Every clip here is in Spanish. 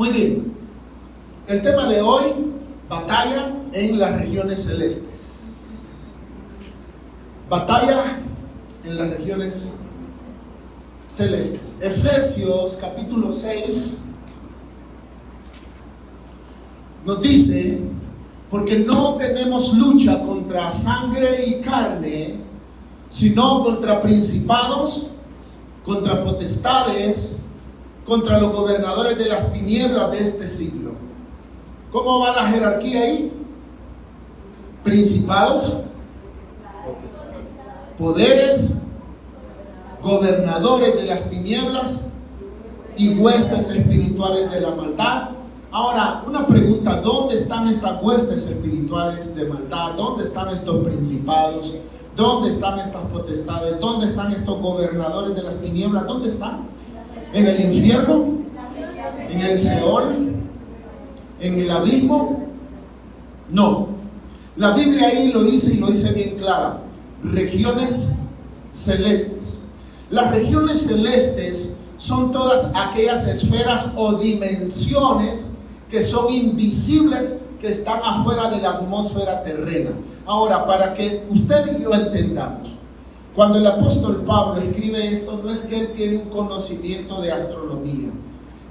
Muy bien. El tema de hoy, batalla en las regiones celestes. Batalla en las regiones celestes. Efesios capítulo 6 nos dice: porque no tenemos lucha contra sangre y carne, sino contra principados, contra potestades, contra los gobernadores de las tinieblas de este siglo. ¿Cómo va la jerarquía ahí? Principados, poderes, gobernadores de las tinieblas y huestes espirituales de la maldad. Ahora, una pregunta: ¿dónde están estas huestes espirituales de maldad? ¿Dónde están estos principados? ¿Dónde están estas potestades? ¿Dónde están estos gobernadores de las tinieblas? ¿Dónde están? ¿En el infierno? ¿En el Seol? ¿En el abismo? No. La Biblia ahí lo dice, y lo dice bien clara: regiones celestes. Las regiones celestes son todas aquellas esferas o dimensiones que son invisibles, que están afuera de la atmósfera terrena. Ahora, para que usted y yo entendamos, cuando el apóstol Pablo escribe esto, no es que él tiene un conocimiento de astronomía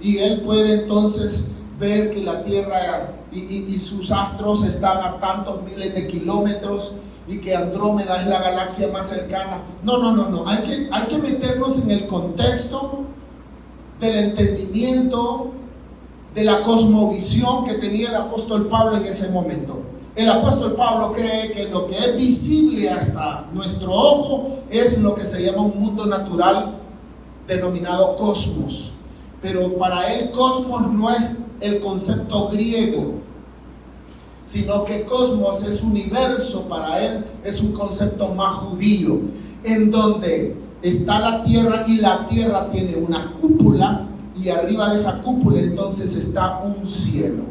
y él puede entonces ver que la Tierra y sus astros están a tantos miles de kilómetros y que Andrómeda es la galaxia más cercana. No. Hay que meternos en el contexto del entendimiento, de la cosmovisión que tenía el apóstol Pablo en ese momento. El apóstol Pablo cree que lo que es visible hasta nuestro ojo es lo que se llama un mundo natural denominado cosmos. Pero para él cosmos no es el concepto griego, sino que cosmos es universo. Para él es un concepto más judío, en donde está la tierra, y la tierra tiene una cúpula, y arriba de esa cúpula entonces está un cielo.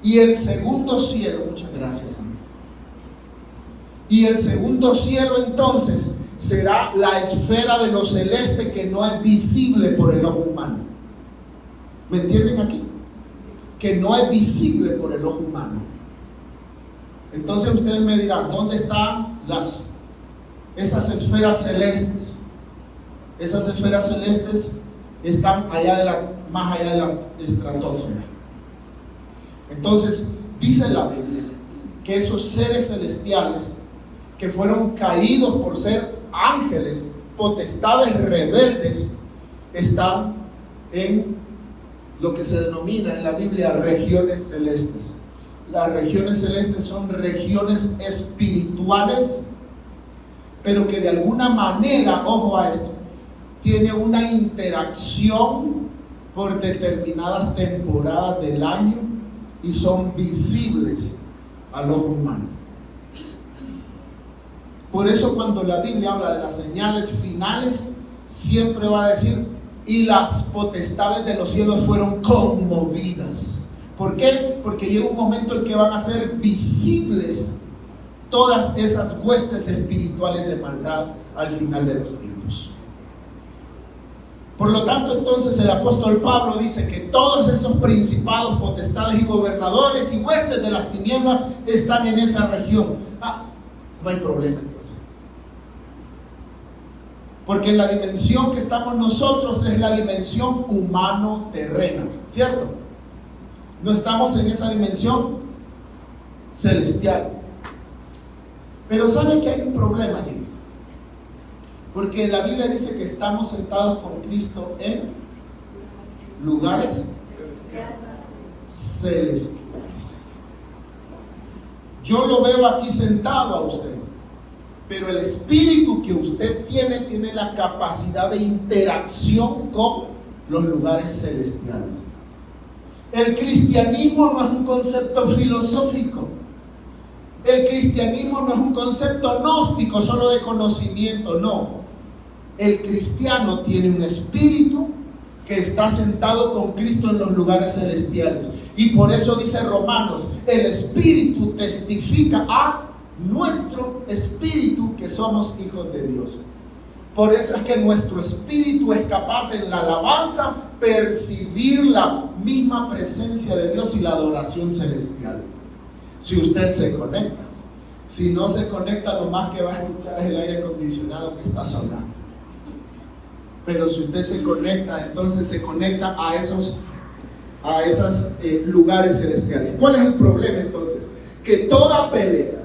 Y el segundo cielo, muchas gracias, amigo. Y el segundo cielo entonces será la esfera de lo celeste, que no es visible por el ojo humano. ¿Me entienden aquí? Que no es visible por el ojo humano. Entonces ustedes me dirán: ¿dónde están esas esferas celestes? Esas esferas celestes están más allá de la estratosfera. Entonces dice la Biblia que esos seres celestiales, que fueron caídos por ser ángeles, potestades rebeldes, están en lo que se denomina en la Biblia regiones celestes. Las regiones celestes son regiones espirituales, pero que de alguna manera, ojo a esto, tiene una interacción por determinadas temporadas del año y son visibles al ojo humano. Por eso cuando la Biblia habla de las señales finales, siempre va a decir: y las potestades de los cielos fueron conmovidas. ¿Por qué? Porque llega un momento en que van a ser visibles todas esas huestes espirituales de maldad al final de los tiempos. Por lo tanto, entonces el apóstol Pablo dice que todos esos principados, potestades y gobernadores y huestes de las tinieblas están en esa región. No hay problema entonces, porque la dimensión que estamos nosotros es la dimensión humano-terrena, ¿cierto? No estamos en esa dimensión celestial. Pero ¿saben que hay un problema allí? Porque la Biblia dice que estamos sentados con Cristo en lugares celestiales. Yo lo veo aquí sentado a usted, pero el espíritu que usted tiene la capacidad de interacción con los lugares celestiales. El cristianismo no es un concepto filosófico. El cristianismo no es un concepto gnóstico, solo de conocimiento, no. El cristiano tiene un espíritu que está sentado con Cristo en los lugares celestiales. Y por eso dice Romanos: el espíritu testifica a nuestro espíritu que somos hijos de Dios. Por eso es que nuestro espíritu es capaz de, en la alabanza, percibir la misma presencia de Dios y la adoración celestial. Si usted se conecta. Si no se conecta, lo más que va a escuchar es el aire acondicionado que está sonando. Pero si usted se conecta, entonces se conecta a esos lugares celestiales. ¿Cuál es el problema entonces? Que toda pelea,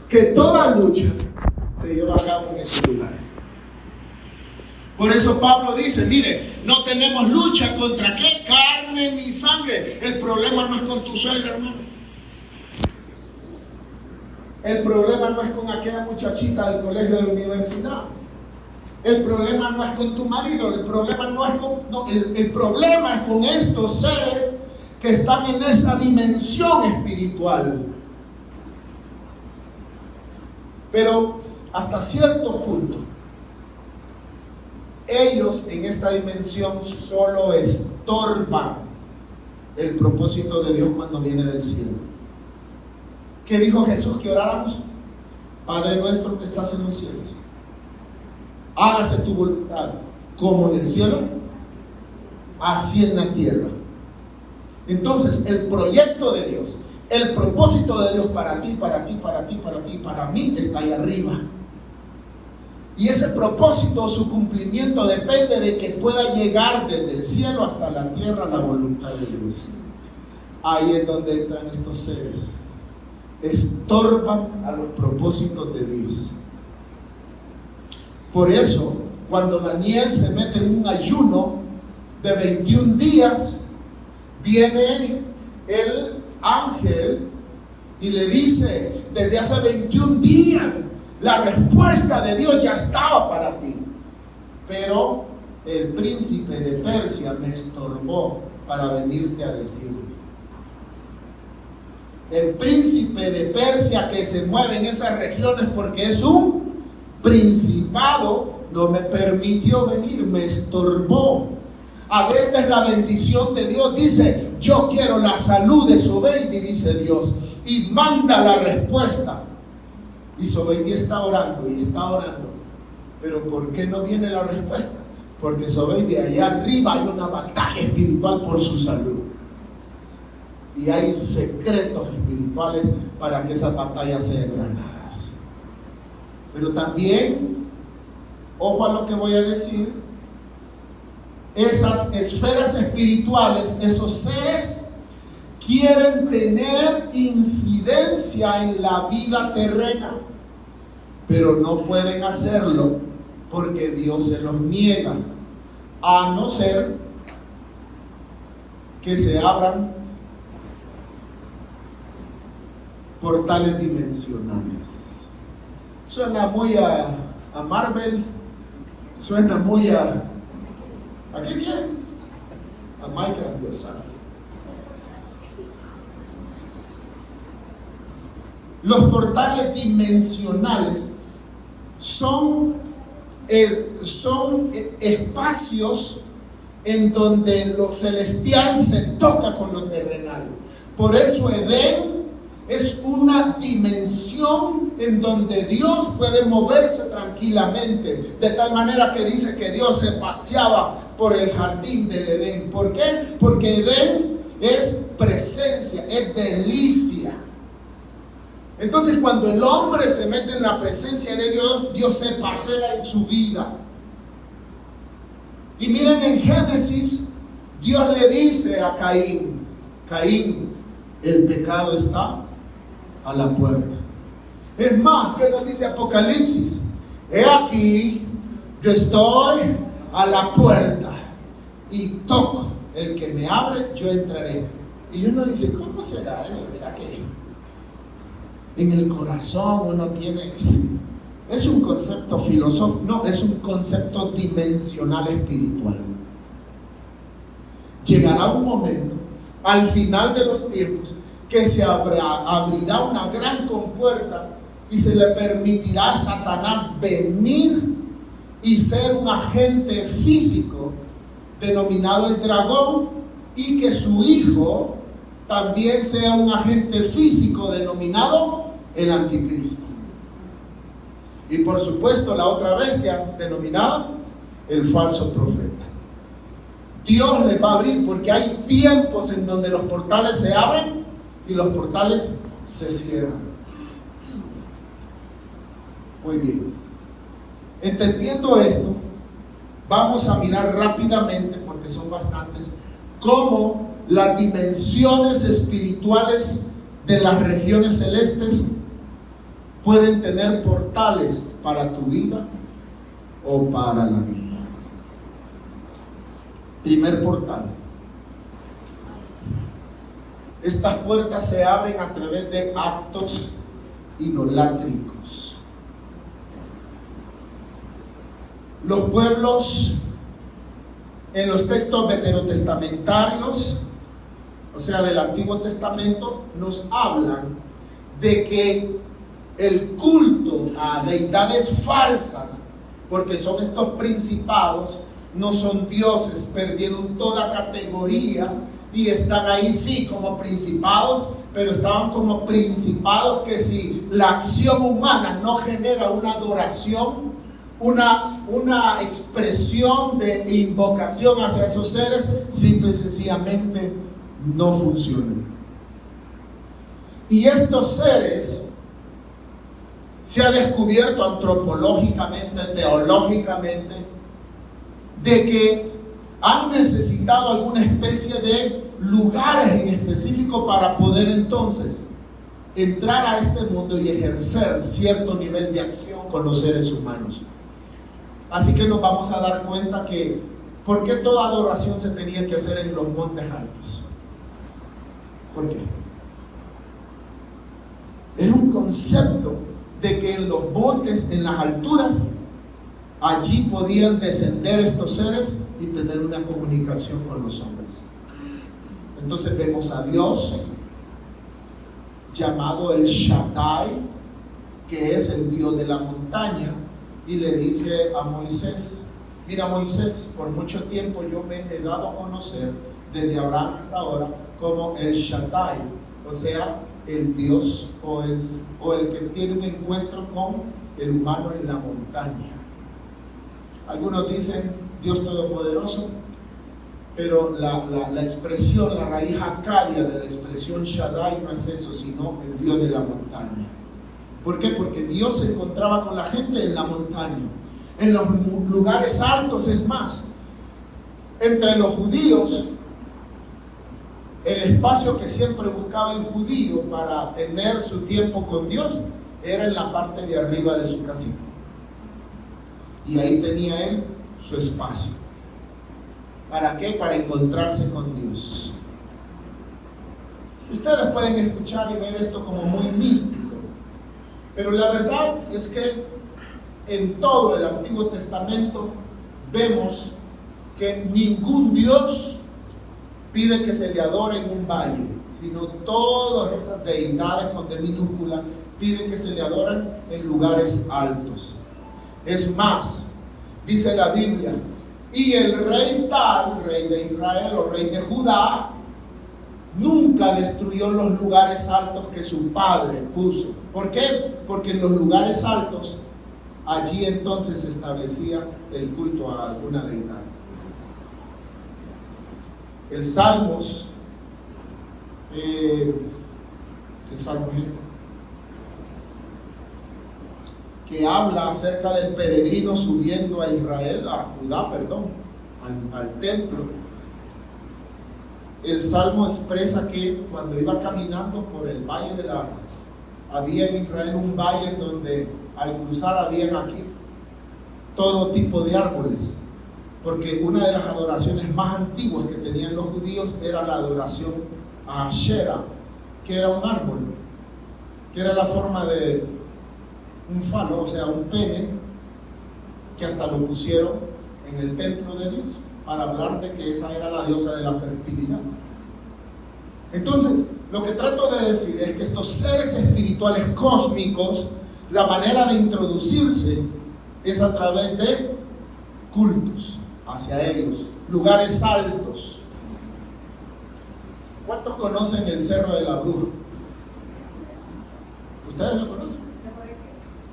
que toda lucha se lleva a cabo en esos lugares. Por eso Pablo dice, mire, no tenemos lucha contra qué, carne ni sangre. El problema no es con tu suegra, hermano. El problema no es con aquella muchachita del colegio de la universidad. El problema no es con tu marido. El problema no es con... el problema es con estos seres que están en esa dimensión espiritual. Pero hasta cierto punto, ellos en esta dimensión solo estorban el propósito de Dios cuando viene del cielo. ¿Qué dijo Jesús que oráramos? Padre nuestro que estás en los cielos, hágase tu voluntad, como en el cielo, así en la tierra. Entonces, el proyecto de Dios, el propósito de Dios para ti, para ti, para ti, para ti, para mí, está ahí arriba. Y ese propósito, su cumplimiento, depende de que pueda llegar desde el cielo hasta la tierra la voluntad de Dios. Ahí es donde entran estos seres. Estorban a los propósitos de Dios. Por eso, cuando Daniel se mete en un ayuno de 21 días, viene el ángel y le dice, desde hace 21 días, la respuesta de Dios ya estaba para ti. Pero el príncipe de Persia me estorbó para venirte a decirlo. El príncipe de Persia que se mueve en esas regiones porque es un principado, no me permitió venir, me estorbó. A veces la bendición de Dios dice, yo quiero la salud de Zobeidi, dice Dios, y manda la respuesta. Y Zobeidi está orando y está orando. Pero ¿por qué no viene la respuesta? Porque Zobeidi, allá arriba hay una batalla espiritual por su salud. Y hay secretos espirituales para que esas batallas sean ganadas. Pero también, ojo a lo que voy a decir, esas esferas espirituales, esos seres, quieren tener incidencia en la vida terrena, pero no pueden hacerlo porque Dios se los niega, a no ser que se abran portales dimensionales. Suena muy a Marvel, suena muy ¿a qué quieren? A Minecraft, Dios santo. Los portales dimensionales son espacios en donde lo celestial se toca con lo terrenal. Por eso Edén es una dimensión en donde Dios puede moverse tranquilamente, de tal manera que dice que Dios se paseaba por el jardín del Edén. ¿Por qué? Porque Edén es presencia, es delicia. Entonces, cuando el hombre se mete en la presencia de Dios, Dios se pasea en su vida. Y miren, en Génesis, Dios le dice a Caín, Caín, el pecado está a la puerta. Es más, ¿qué nos dice Apocalipsis? He aquí, yo estoy a la puerta y toco. El que me abre, yo entraré. Y uno dice, ¿cómo será eso? Mira que en el corazón uno tiene... Es un concepto filosófico, no, es un concepto dimensional espiritual. Llegará un momento, al final de los tiempos, que se abrirá una gran compuerta y se le permitirá a Satanás venir y ser un agente físico denominado el dragón, y que su hijo también sea un agente físico denominado el anticristo. Y por supuesto la otra bestia denominada el falso profeta. Dios les va a abrir, porque hay tiempos en donde los portales se abren y los portales se cierran. Muy bien. Entendiendo esto, vamos a mirar rápidamente, porque son bastantes, cómo las dimensiones espirituales de las regiones celestes pueden tener portales para tu vida o para la vida. Primer portal. Estas puertas se abren a través de actos idolátricos. Los pueblos en los textos veterotestamentarios, o sea, del Antiguo Testamento, nos hablan de que el culto a deidades falsas, porque son estos principados, no son dioses, perdieron toda categoría y están ahí sí como principados, pero estaban como principados que si la acción humana no genera una adoración, una expresión de invocación hacia esos seres, simple y sencillamente no funcionan. Y estos seres se ha descubierto antropológicamente, teológicamente, de que han necesitado alguna especie de lugares en específico para poder entonces entrar a este mundo y ejercer cierto nivel de acción con los seres humanos. Así que nos vamos a dar cuenta que ¿por qué toda adoración se tenía que hacer en los montes altos? ¿Por qué? Era un concepto de que en los montes, en las alturas, allí podían descender estos seres y tener una comunicación con los hombres. Entonces vemos a Dios llamado el Shaddai, que es el Dios de la montaña, y le dice a Moisés: mira Moisés, por mucho tiempo yo me he dado a conocer desde Abraham hasta ahora como el Shaddai, o sea, el Dios o el que tiene un encuentro con el humano en la montaña. Algunos dicen Dios Todopoderoso, pero la expresión, la raíz acadia de la expresión Shaddai no es eso, sino el Dios de la montaña. ¿Por qué? Porque Dios se encontraba con la gente en la montaña, en los lugares altos. Es más, entre los judíos, el espacio que siempre buscaba el judío para tener su tiempo con Dios era en la parte de arriba de su casita. Y ahí tenía él su espacio. ¿Para qué? Para encontrarse con Dios. Ustedes pueden escuchar y ver esto como muy místico, pero la verdad es que en todo el Antiguo Testamento vemos que ningún Dios pide que se le adore en un valle, sino todas esas deidades con D minúscula piden que se le adoren en lugares altos. Es más, dice la Biblia, y el rey tal, rey de Israel o rey de Judá, nunca destruyó los lugares altos que su padre puso. ¿Por qué? Porque en los lugares altos, allí entonces se establecía el culto a alguna deidad. El Salmos, ¿qué Salmo es este? Que habla acerca del peregrino subiendo a Judá, al templo. El Salmo expresa que cuando iba caminando por el valle había en Israel un valle en donde al cruzar habían aquí todo tipo de árboles, porque una de las adoraciones más antiguas que tenían los judíos era la adoración a Asherah, que era un árbol, que era la forma de un falo, o sea, un pene, que hasta lo pusieron en el templo de Dios para hablar de que esa era la diosa de la fertilidad. Entonces, lo que trato de decir es que estos seres espirituales cósmicos, la manera de introducirse es a través de cultos hacia ellos, lugares altos. ¿Cuántos conocen el Cerro de la Bruja? ¿Ustedes lo conocen?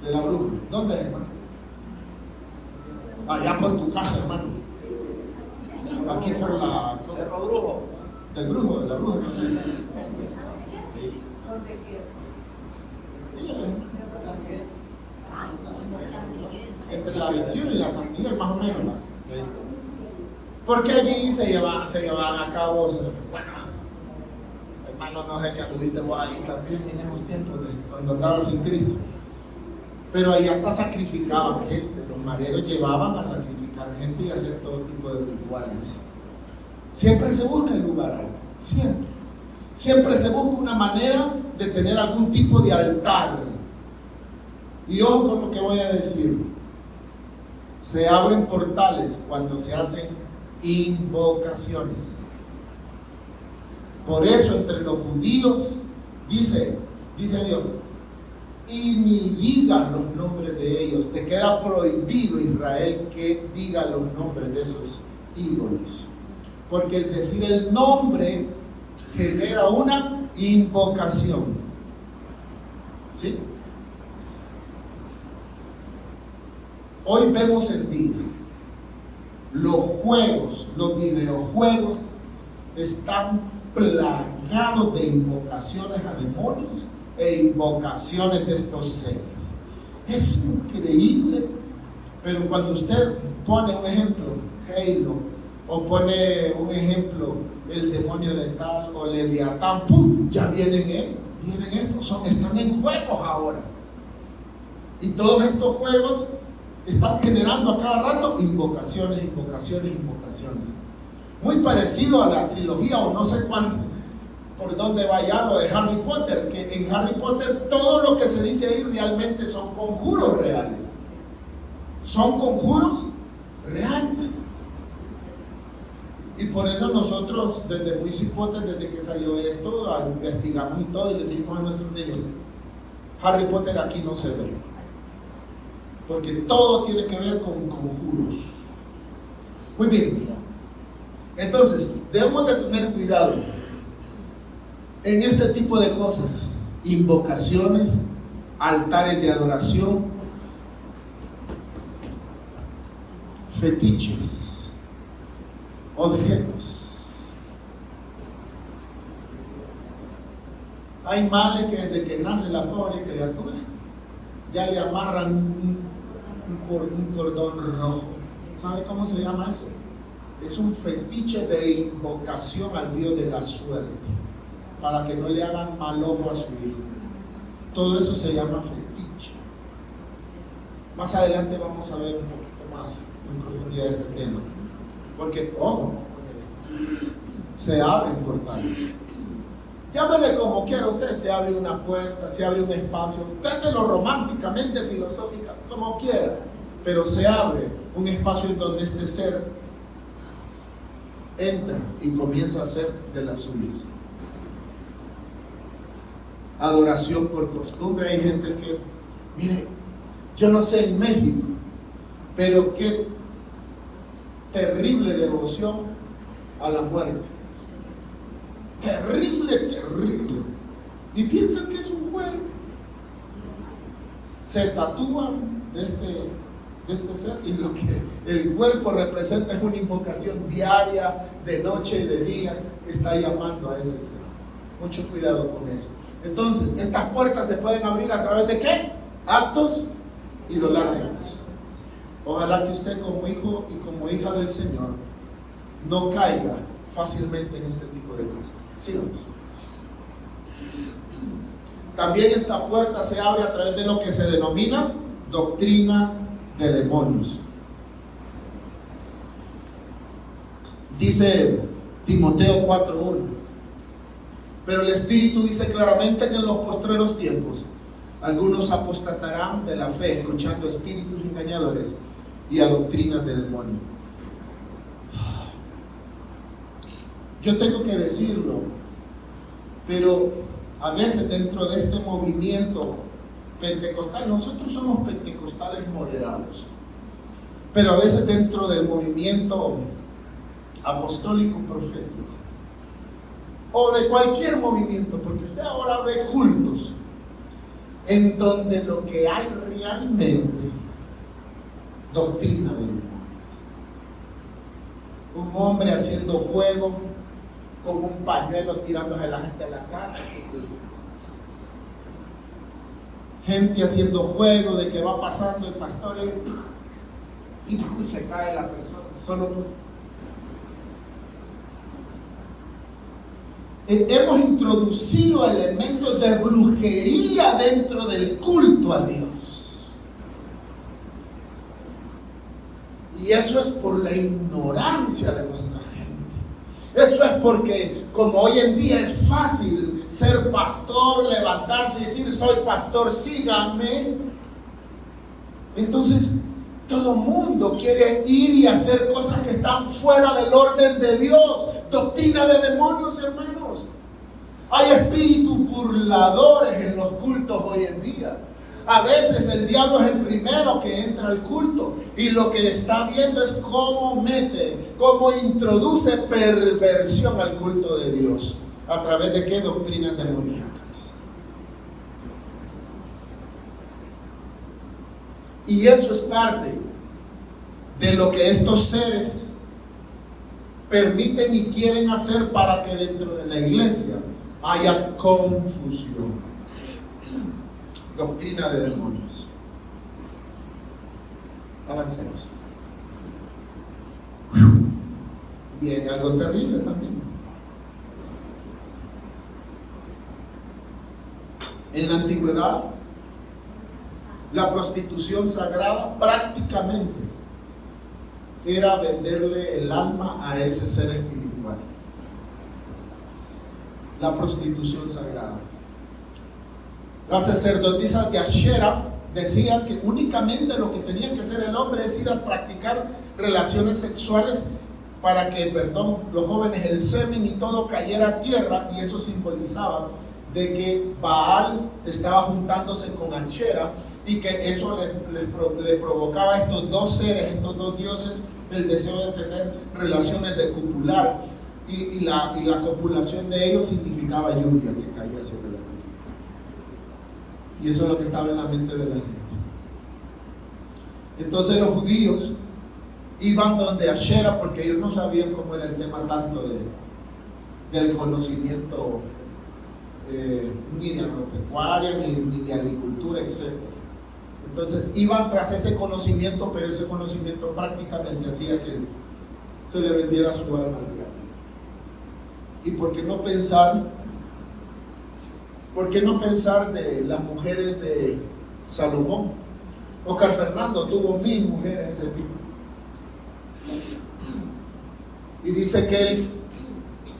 De la Bruja. ¿Dónde es, hermano? Allá por tu casa, hermano. aquí por la Cerro Brujo. Del Brujo, de la Bruja, no sé. Entre la 21 y la San Miguel, más o menos, ¿no? Porque allí se llevaban a cabo, bueno, hermano, no sé si anduviste vos ahí también en esos tiempos, cuando andaba sin Cristo. Pero ahí hasta sacrificaban gente, los mareros llevaban a sacrificar gente y hacer todo tipo de rituales. Siempre se busca el lugar alto, siempre. Siempre se busca una manera de tener algún tipo de altar. Y ojo con lo que voy a decir. Se abren portales cuando se hacen invocaciones. Por eso entre los judíos dice Dios, y ni digas los nombres de ellos. Te queda prohibido, Israel, que diga los nombres de esos ídolos. Porque el decir el nombre genera una invocación. ¿Sí? Hoy vemos en día los juegos, los videojuegos están plagados de invocaciones a demonios e invocaciones de estos seres. Es increíble, pero cuando usted pone un ejemplo, Halo, o pone un ejemplo, el demonio de tal o Leviatán, ¡pum!, ya vienen estos, están en juegos ahora. Y todos estos juegos están generando a cada rato invocaciones. Muy parecido a la trilogía, o no sé cuándo, por dónde vaya lo de Harry Potter, que en Harry Potter todo lo que se dice ahí realmente son conjuros reales. Son conjuros reales. Y por eso nosotros, desde muy cipotes, desde que salió esto, investigamos y todo, y les dijimos a nuestros niños: Harry Potter aquí no se ve, porque todo tiene que ver con conjuros. Muy bien, entonces debemos de tener cuidado en este tipo de cosas: invocaciones, altares de adoración, fetiches, objetos. Hay madres que desde que nace la pobre criatura ya le amarran un cordón rojo. ¿Sabe cómo se llama eso? Es un fetiche de invocación al Dios de la suerte, para que no le hagan mal ojo a su hijo. Todo eso se llama fetiche. Más adelante vamos a ver un poquito más en profundidad este tema, porque, ojo, se abren portales. Llámele como quiera usted, se abre una puerta, se abre un espacio, trátelo románticamente, filosófica, como quiera, pero se abre un espacio en donde este ser entra y comienza a hacer de las suyas. Adoración por costumbre. Hay gente que, mire, yo no sé en México, pero qué terrible devoción a la muerte. Terrible. Y piensan que es un juego. Se tatúan de este ser, y lo que el cuerpo representa es una invocación diaria, de noche y de día. Está llamando a ese ser. Mucho cuidado con eso. Entonces, estas puertas se pueden abrir a través de ¿qué? Actos idolátricos. Ojalá que usted, como hijo y como hija del Señor, no caiga fácilmente en este tipo de cosas. Sigamos. También esta puerta se abre a través de lo que se denomina doctrina de demonios. Dice Timoteo 4:1: pero el Espíritu dice claramente que en los postreros tiempos algunos apostatarán de la fe, escuchando espíritus engañadores y a doctrinas de demonios. Yo tengo que decirlo, pero a veces dentro de este movimiento pentecostal, nosotros somos pentecostales moderados, pero a veces dentro del movimiento apostólico profético, o de cualquier movimiento, porque usted ahora ve cultos en donde lo que hay realmente doctrina de demonios. Un hombre haciendo juego con un pañuelo tirándose a la gente a la cara. Gente haciendo juego de que va pasando el pastor y se cae la persona. Solo hemos introducido elementos de brujería dentro del culto a Dios. Y eso es por la ignorancia de nuestra gente. Eso es porque, como hoy en día es fácil ser pastor, levantarse y decir soy pastor, síganme. Entonces todo mundo quiere ir y hacer cosas que están fuera del orden de Dios. Doctrina de demonios, hermanos. Hay espíritus burladores en los cultos hoy en día. A veces el diablo es el primero que entra al culto y lo que está viendo es cómo introduce perversión al culto de Dios. ¿A través de qué? Doctrinas demoníacas. Y eso es parte de lo que estos seres permiten y quieren hacer para que dentro de la iglesia haya confusión. Doctrina de demonios. Avancemos. Viene algo terrible también. En la antigüedad, la prostitución sagrada prácticamente era venderle el alma a ese ser espiritual. La prostitución sagrada. Las sacerdotisas de Ashera decían que únicamente lo que tenía que hacer el hombre es ir a practicar relaciones sexuales para que, los jóvenes, el semen y todo cayera a tierra, y eso simbolizaba de que Baal estaba juntándose con Ashera y que eso le provocaba a estos dos seres, estos dos dioses, el deseo de tener relaciones, de copular, y la copulación de ellos significaba lluvia que caía sobre la tierra. Y eso es lo que estaba en la mente de la gente. Entonces los judíos iban donde Ashera porque ellos no sabían cómo era el tema tanto del conocimiento ni de agropecuaria, ni de agricultura, etc. Entonces iban tras ese conocimiento, pero ese conocimiento prácticamente hacía que se le vendiera su alma al diablo. ¿Y por qué no pensar de las mujeres de Salomón? Oscar Fernando tuvo 1000 mujeres ese tipo. Y dice que él,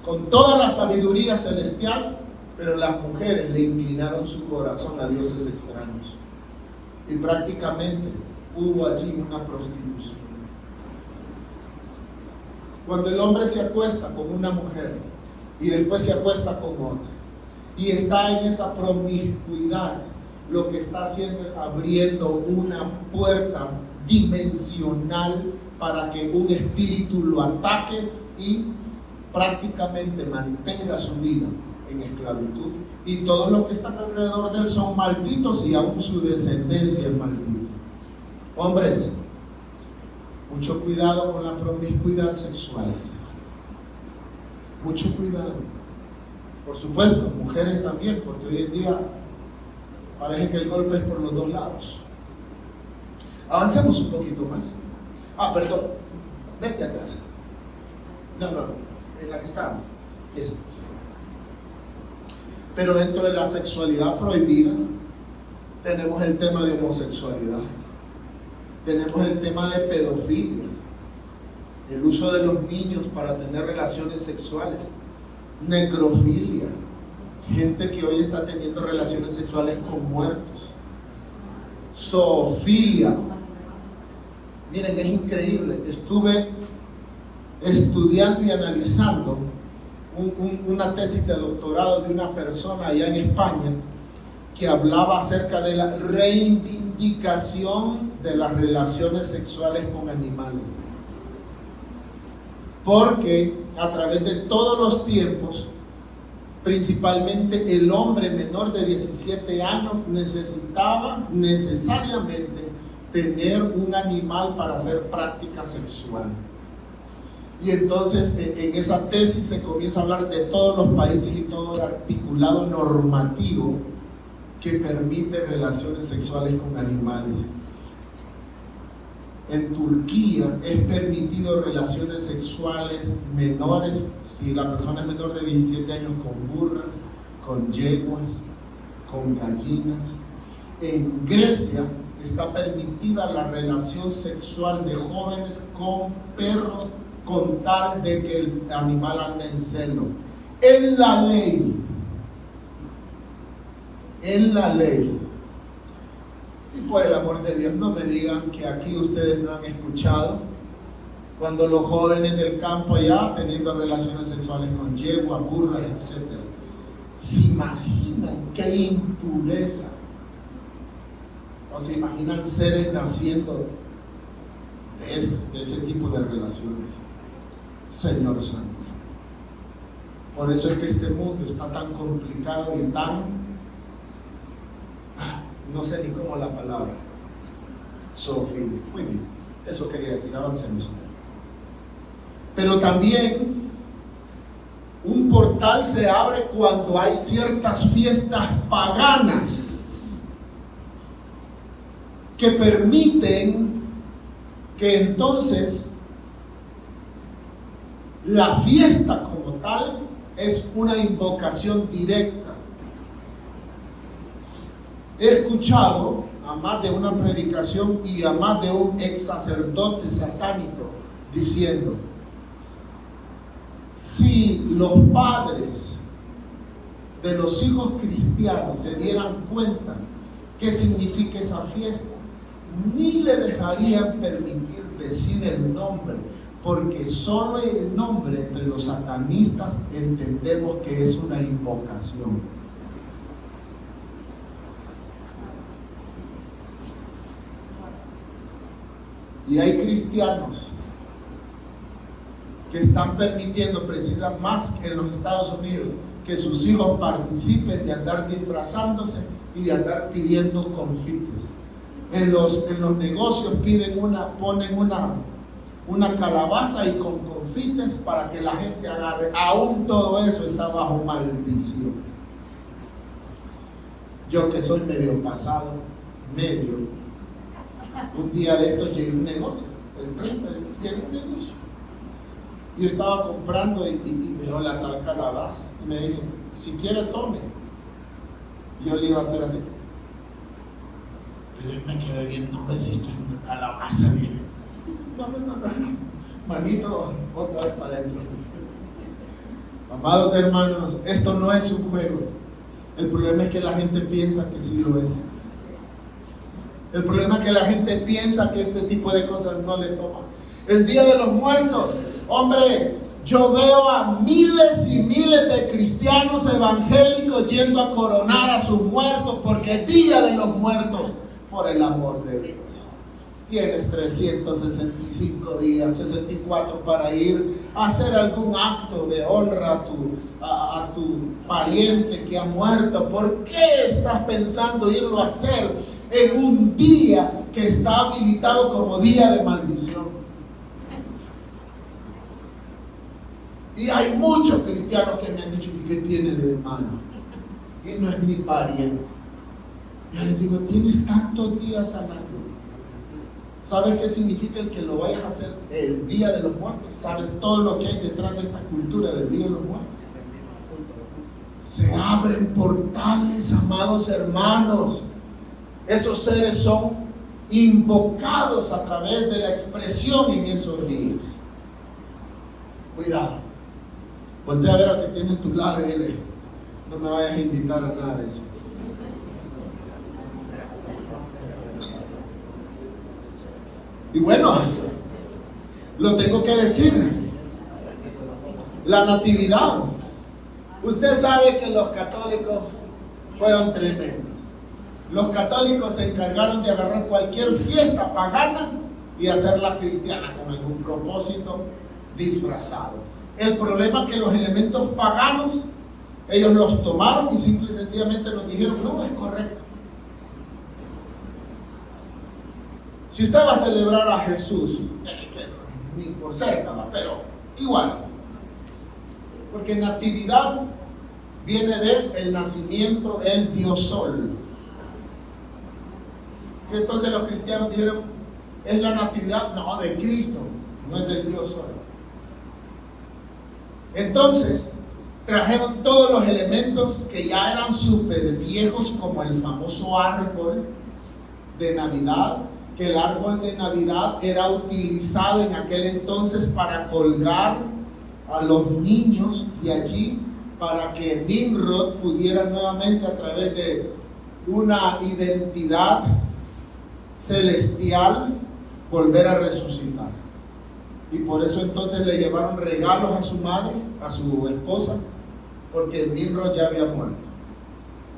con toda la sabiduría celestial, pero las mujeres le inclinaron su corazón a dioses extraños. Y prácticamente hubo allí una prostitución. Cuando el hombre se acuesta con una mujer y después se acuesta con otra y está en esa promiscuidad, lo que está haciendo es abriendo una puerta dimensional para que un espíritu lo ataque y prácticamente mantenga su vida en esclavitud. Y todos los que están alrededor de él son malditos y aún su descendencia es maldita. Hombres, mucho cuidado con la promiscuidad sexual. Mucho cuidado. Por supuesto, mujeres también, porque hoy en día parece que el golpe es por los dos lados. Avancemos un poquito más. Perdón, vete atrás. No, en la que estábamos. Esa. Pero dentro de la sexualidad prohibida tenemos el tema de homosexualidad, tenemos el tema de pedofilia, el uso de los niños para tener relaciones sexuales, necrofilia, gente que hoy está teniendo relaciones sexuales con muertos, zoofilia. Miren, es increíble. Estuve estudiando y analizando una tesis de doctorado de una persona allá en España que hablaba acerca de la reivindicación de las relaciones sexuales con animales, porque a través de todos los tiempos, principalmente el hombre menor de 17 años necesitaba necesariamente tener un animal para hacer práctica sexual. Y entonces en esa tesis se comienza a hablar de todos los países y todo el articulado normativo que permite relaciones sexuales con animales. En Turquía es permitido relaciones sexuales menores, si la persona es menor de 17 años, con burras, con yeguas, con gallinas. En Grecia está permitida la relación sexual de jóvenes con perros, con tal de que el animal ande en celo. En la ley. Y por el amor de Dios, no me digan que aquí ustedes no han escuchado cuando los jóvenes del campo allá teniendo relaciones sexuales con yegua, burra, etc. ¿Se imaginan qué impureza? ¿O se imaginan seres naciendo de ese tipo de relaciones? Señor Santo. Por eso es que este mundo está tan complicado y tan, no sé ni cómo la palabra, zoofílico. Muy bien, eso quería decir, avancemos. Pero también un portal se abre cuando hay ciertas fiestas paganas que permiten que entonces la fiesta como tal es una invocación directa. He escuchado a más de una predicación y a más de un ex sacerdote satánico diciendo: si los padres de los hijos cristianos se dieran cuenta qué significa esa fiesta, ni le dejarían permitir decir el nombre, porque solo el nombre entre los satanistas entendemos que es una invocación. Y hay cristianos que están permitiendo, precisamente más que en los Estados Unidos, que sus hijos participen de andar disfrazándose y de andar pidiendo confites. En los negocios ponen una calabaza y con confites para que la gente agarre. Aún todo eso está bajo maldición. Yo que soy medio pasado, un día de estos llegué a un negocio, el 30, llegué a un negocio. Yo estaba comprando y veo la tal calabaza. Y me dije: si quiere, tome. Y yo le iba a hacer así. Pero él me quedé bien, no me hiciste una calabaza. Dije: no. Manito, otra vez para adentro. Amados hermanos, esto no es un juego. El problema es que la gente piensa que sí lo es. El problema es que la gente piensa que este tipo de cosas no le toman. El Día de los Muertos, hombre, yo veo a miles y miles de cristianos evangélicos yendo a coronar a sus muertos, porque es Día de los Muertos, por el amor de Dios. Tienes 365 días, 64 para ir a hacer algún acto de honra a tu pariente que ha muerto. ¿Por qué estás pensando irlo a hacer en un día que está habilitado como día de maldición? Y hay muchos cristianos que me han dicho: ¿y qué tiene de malo? Y no es mi pariente. Yo les digo: tienes tantos días al año. ¿Sabes qué significa el que lo vayas a hacer el Día de los Muertos? ¿Sabes todo lo que hay detrás de esta cultura del Día de los Muertos? Se abren portales, amados hermanos. Esos seres son invocados a través de la expresión en esos días. Cuidado. Voltea a ver al que tiene a tu lado y dile: no me vayas a invitar a nada de eso. Y bueno, lo tengo que decir. La natividad. Usted sabe que los católicos fueron tremendos. Los católicos se encargaron de agarrar cualquier fiesta pagana y hacerla cristiana con algún propósito disfrazado. El problema es que los elementos paganos, ellos los tomaron y simple y sencillamente nos dijeron: no, es correcto. Si usted va a celebrar a Jesús, ni por cerca, pero igual. Porque natividad viene del nacimiento del Dios Sol. Y entonces los cristianos dijeron, ¿es la natividad? No, de Cristo, no es del Dios Sol. Entonces trajeron todos los elementos que ya eran súper viejos, como el famoso árbol de Navidad, que el árbol de Navidad era utilizado en aquel entonces para colgar a los niños de allí, para que Nimrod pudiera nuevamente, a través de una identidad celestial, volver a resucitar. Y por eso entonces le llevaron regalos a su madre, a su esposa, porque Nimrod ya había muerto,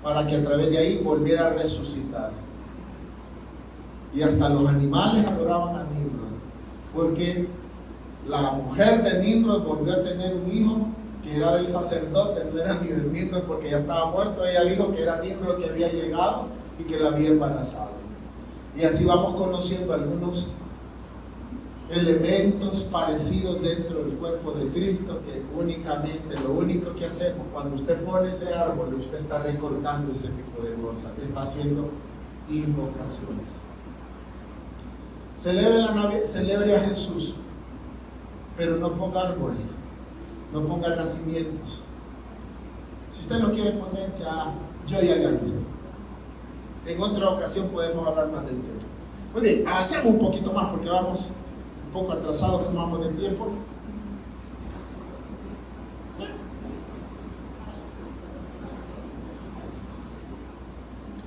para que a través de ahí volviera a resucitar. Y hasta los animales adoraban a Nimrod, porque la mujer de Nimrod volvió a tener un hijo que era del sacerdote, no era ni de Nimrod porque ya estaba muerto. Ella dijo que era Nimrod que había llegado y que la había embarazado. Y así vamos conociendo algunos elementos parecidos dentro del cuerpo de Cristo, que únicamente, lo único que hacemos cuando usted pone ese árbol, usted está recordando ese tipo de cosas, está haciendo invocaciones. Celebre a Jesús, pero no ponga árbol, no ponga nacimientos. Si usted lo quiere poner, yo ya le avisé. En otra ocasión podemos hablar más del tema. Muy bien, avancemos un poquito más porque vamos un poco atrasados, como vamos de tiempo.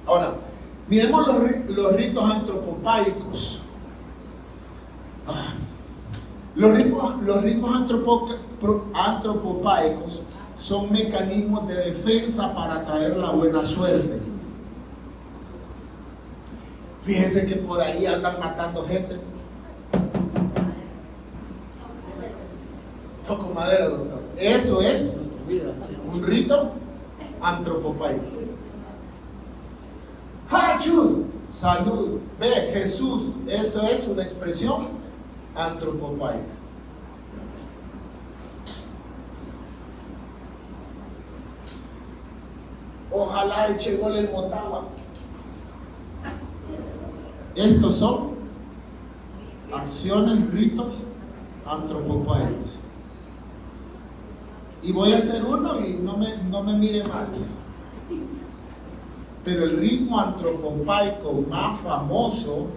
Ahora, miremos los ritos antropopaicos. Los ritmos antropopaicos son mecanismos de defensa para atraer la buena suerte. Fíjense que por ahí andan matando gente. Toco madera, doctor. Eso es un rito antropopaico. ¡Hachus! Salud. Ve, Jesús. Eso es una expresión antropopaica. Ojalá eche gol el Motagua. Estos son acciones, ritos antropopaicos. Y voy a hacer uno y no me mire mal. Pero el ritmo antropopaico más famoso,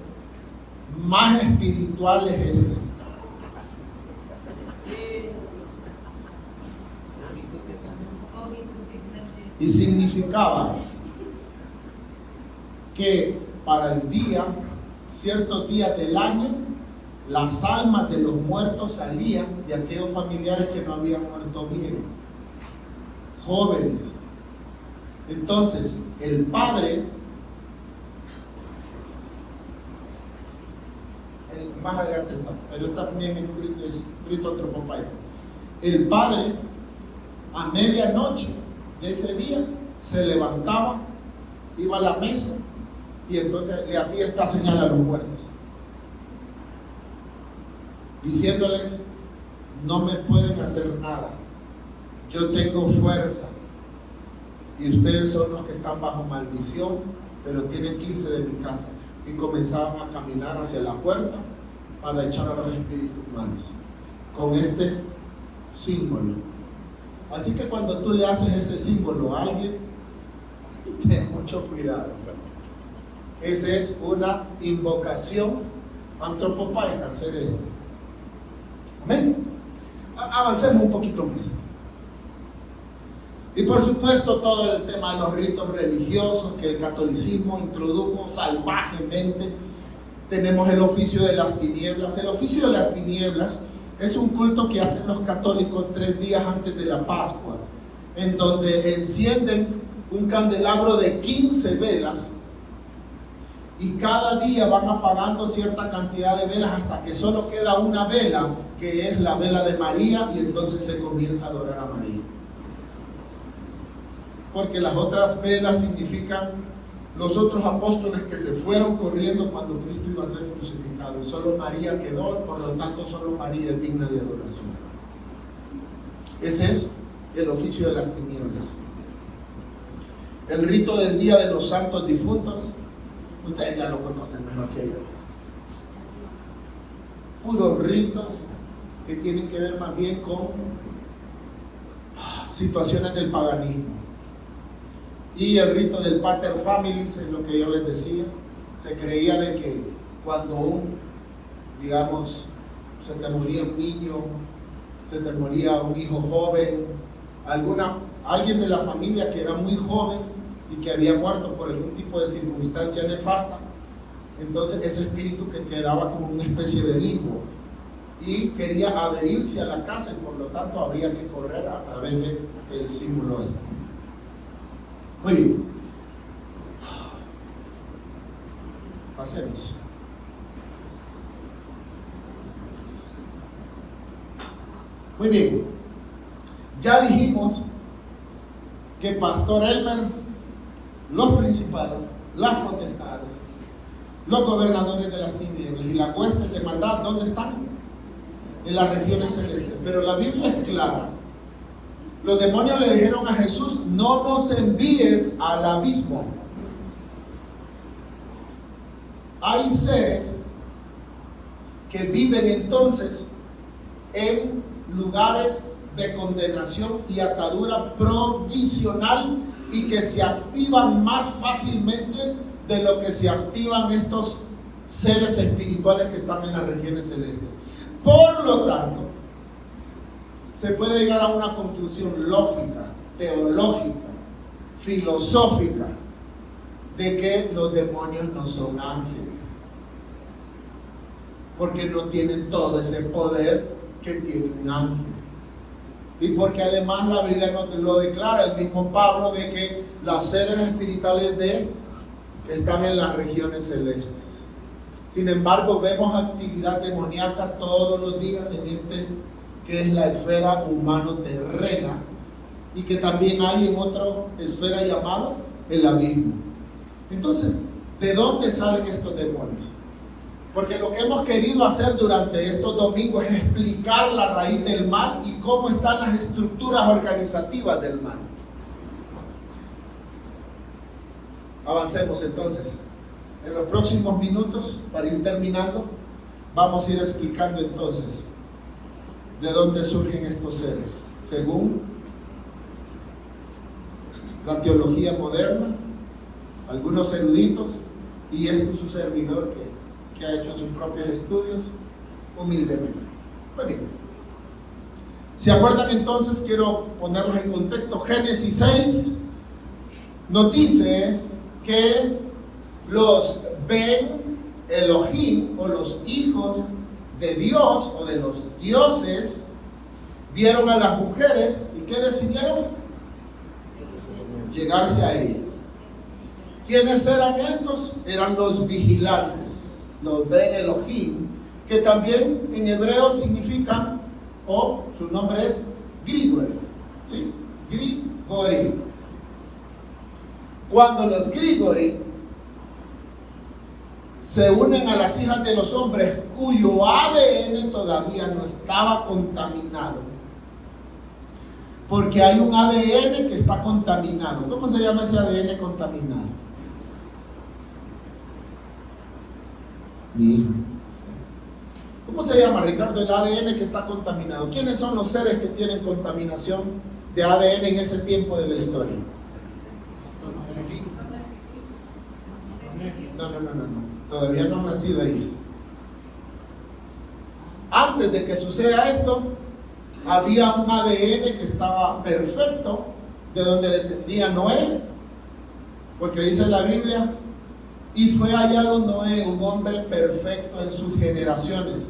más espiritual es este. Y significaba que para el día, ciertos días del año, las almas de los muertos salían de aquellos familiares que no habían muerto bien, jóvenes. Entonces, el padre, más adelante está, pero está también en un rito antropopaico. El padre, a medianoche de ese día, se levantaba, iba a la mesa y entonces le hacía esta señal a los muertos, diciéndoles: no me pueden hacer nada, yo tengo fuerza y ustedes son los que están bajo maldición, pero tienen que irse de mi casa. Y comenzaban a caminar hacia la puerta para echar a los espíritus malos con este símbolo. Así que cuando tú le haces ese símbolo a alguien, ten mucho cuidado. Esa es una invocación antropopaica, hacer esto. Amén. Avancemos un poquito más. Y por supuesto todo el tema de los ritos religiosos que el catolicismo introdujo salvajemente. Tenemos el oficio de las tinieblas. El oficio de las tinieblas es un culto que hacen los católicos 3 días antes de la Pascua, en donde encienden un candelabro de 15 velas y cada día van apagando cierta cantidad de velas hasta que solo queda una vela, que es la vela de María, y entonces se comienza a adorar a María. Porque las otras velas significan los otros apóstoles que se fueron corriendo cuando Cristo iba a ser crucificado, y solo María quedó, por lo tanto solo María es digna de adoración. Ese es el oficio de las tinieblas. El rito del Día de los Santos Difuntos, ustedes ya lo conocen mejor que yo. Puros ritos que tienen que ver más bien con situaciones del paganismo. Y el rito del pater familias, es lo que yo les decía. Se creía de que cuando se te moría un niño, se te moría un hijo joven, alguien de la familia que era muy joven y que había muerto por algún tipo de circunstancia nefasta, entonces ese espíritu que quedaba como una especie de limbo y quería adherirse a la casa, y por lo tanto había que correr a través del símbolo este. Muy bien, pasemos. Muy bien, ya dijimos que Pastor Elmer, los principados, las potestades, los gobernadores de las tinieblas y las huestes de maldad, ¿dónde están? En las regiones celestes. Pero la Biblia es clara. Los demonios le dijeron a Jesús: no nos envíes al abismo. Hay seres que viven entonces en lugares de condenación y atadura provisional y que se activan más fácilmente de lo que se activan estos seres espirituales que están en las regiones celestes. Por lo tanto, se puede llegar a una conclusión lógica, teológica, filosófica, de que los demonios no son ángeles, porque no tienen todo ese poder que tiene un ángel, y porque además la Biblia nos lo declara, el mismo Pablo, de que los seres espirituales están en las regiones celestes. Sin embargo, vemos actividad demoníaca todos los días en que es la esfera humano-terrena, y que también hay en otra esfera llamada el abismo. Entonces, ¿de dónde salen estos demonios? Porque lo que hemos querido hacer durante estos domingos es explicar la raíz del mal y cómo están las estructuras organizativas del mal. Avancemos entonces. En los próximos minutos, para ir terminando, vamos a ir explicando entonces de dónde surgen estos seres, según la teología moderna, algunos eruditos, y su servidor que ha hecho sus propios estudios humildemente. Muy bien. ¿Se acuerdan entonces? Quiero ponerlos en contexto. Génesis 6 nos dice que los Ben Elohim, o los hijos de Dios o de los dioses, vieron a las mujeres y ¿qué decidieron? Llegarse a ellas. ¿Quiénes eran estos? Eran los vigilantes, los Ben Elohim, que también en hebreo significan, o su nombre es Grigori, ¿sí? Grigori. Cuando los Grigori se unen a las hijas de los hombres cuyo ADN todavía no estaba contaminado, porque hay un ADN que está contaminado. ¿Cómo se llama ese ADN contaminado? Mi hijo. ¿Cómo se llama, Ricardo, el ADN que está contaminado? ¿Quiénes son los seres que tienen contaminación de ADN en ese tiempo de la historia? No. Todavía no han nacido ellos. Antes de que suceda esto, había un ADN que estaba perfecto, de donde descendía Noé, porque dice la Biblia: y fue hallado Noé un hombre perfecto en sus generaciones.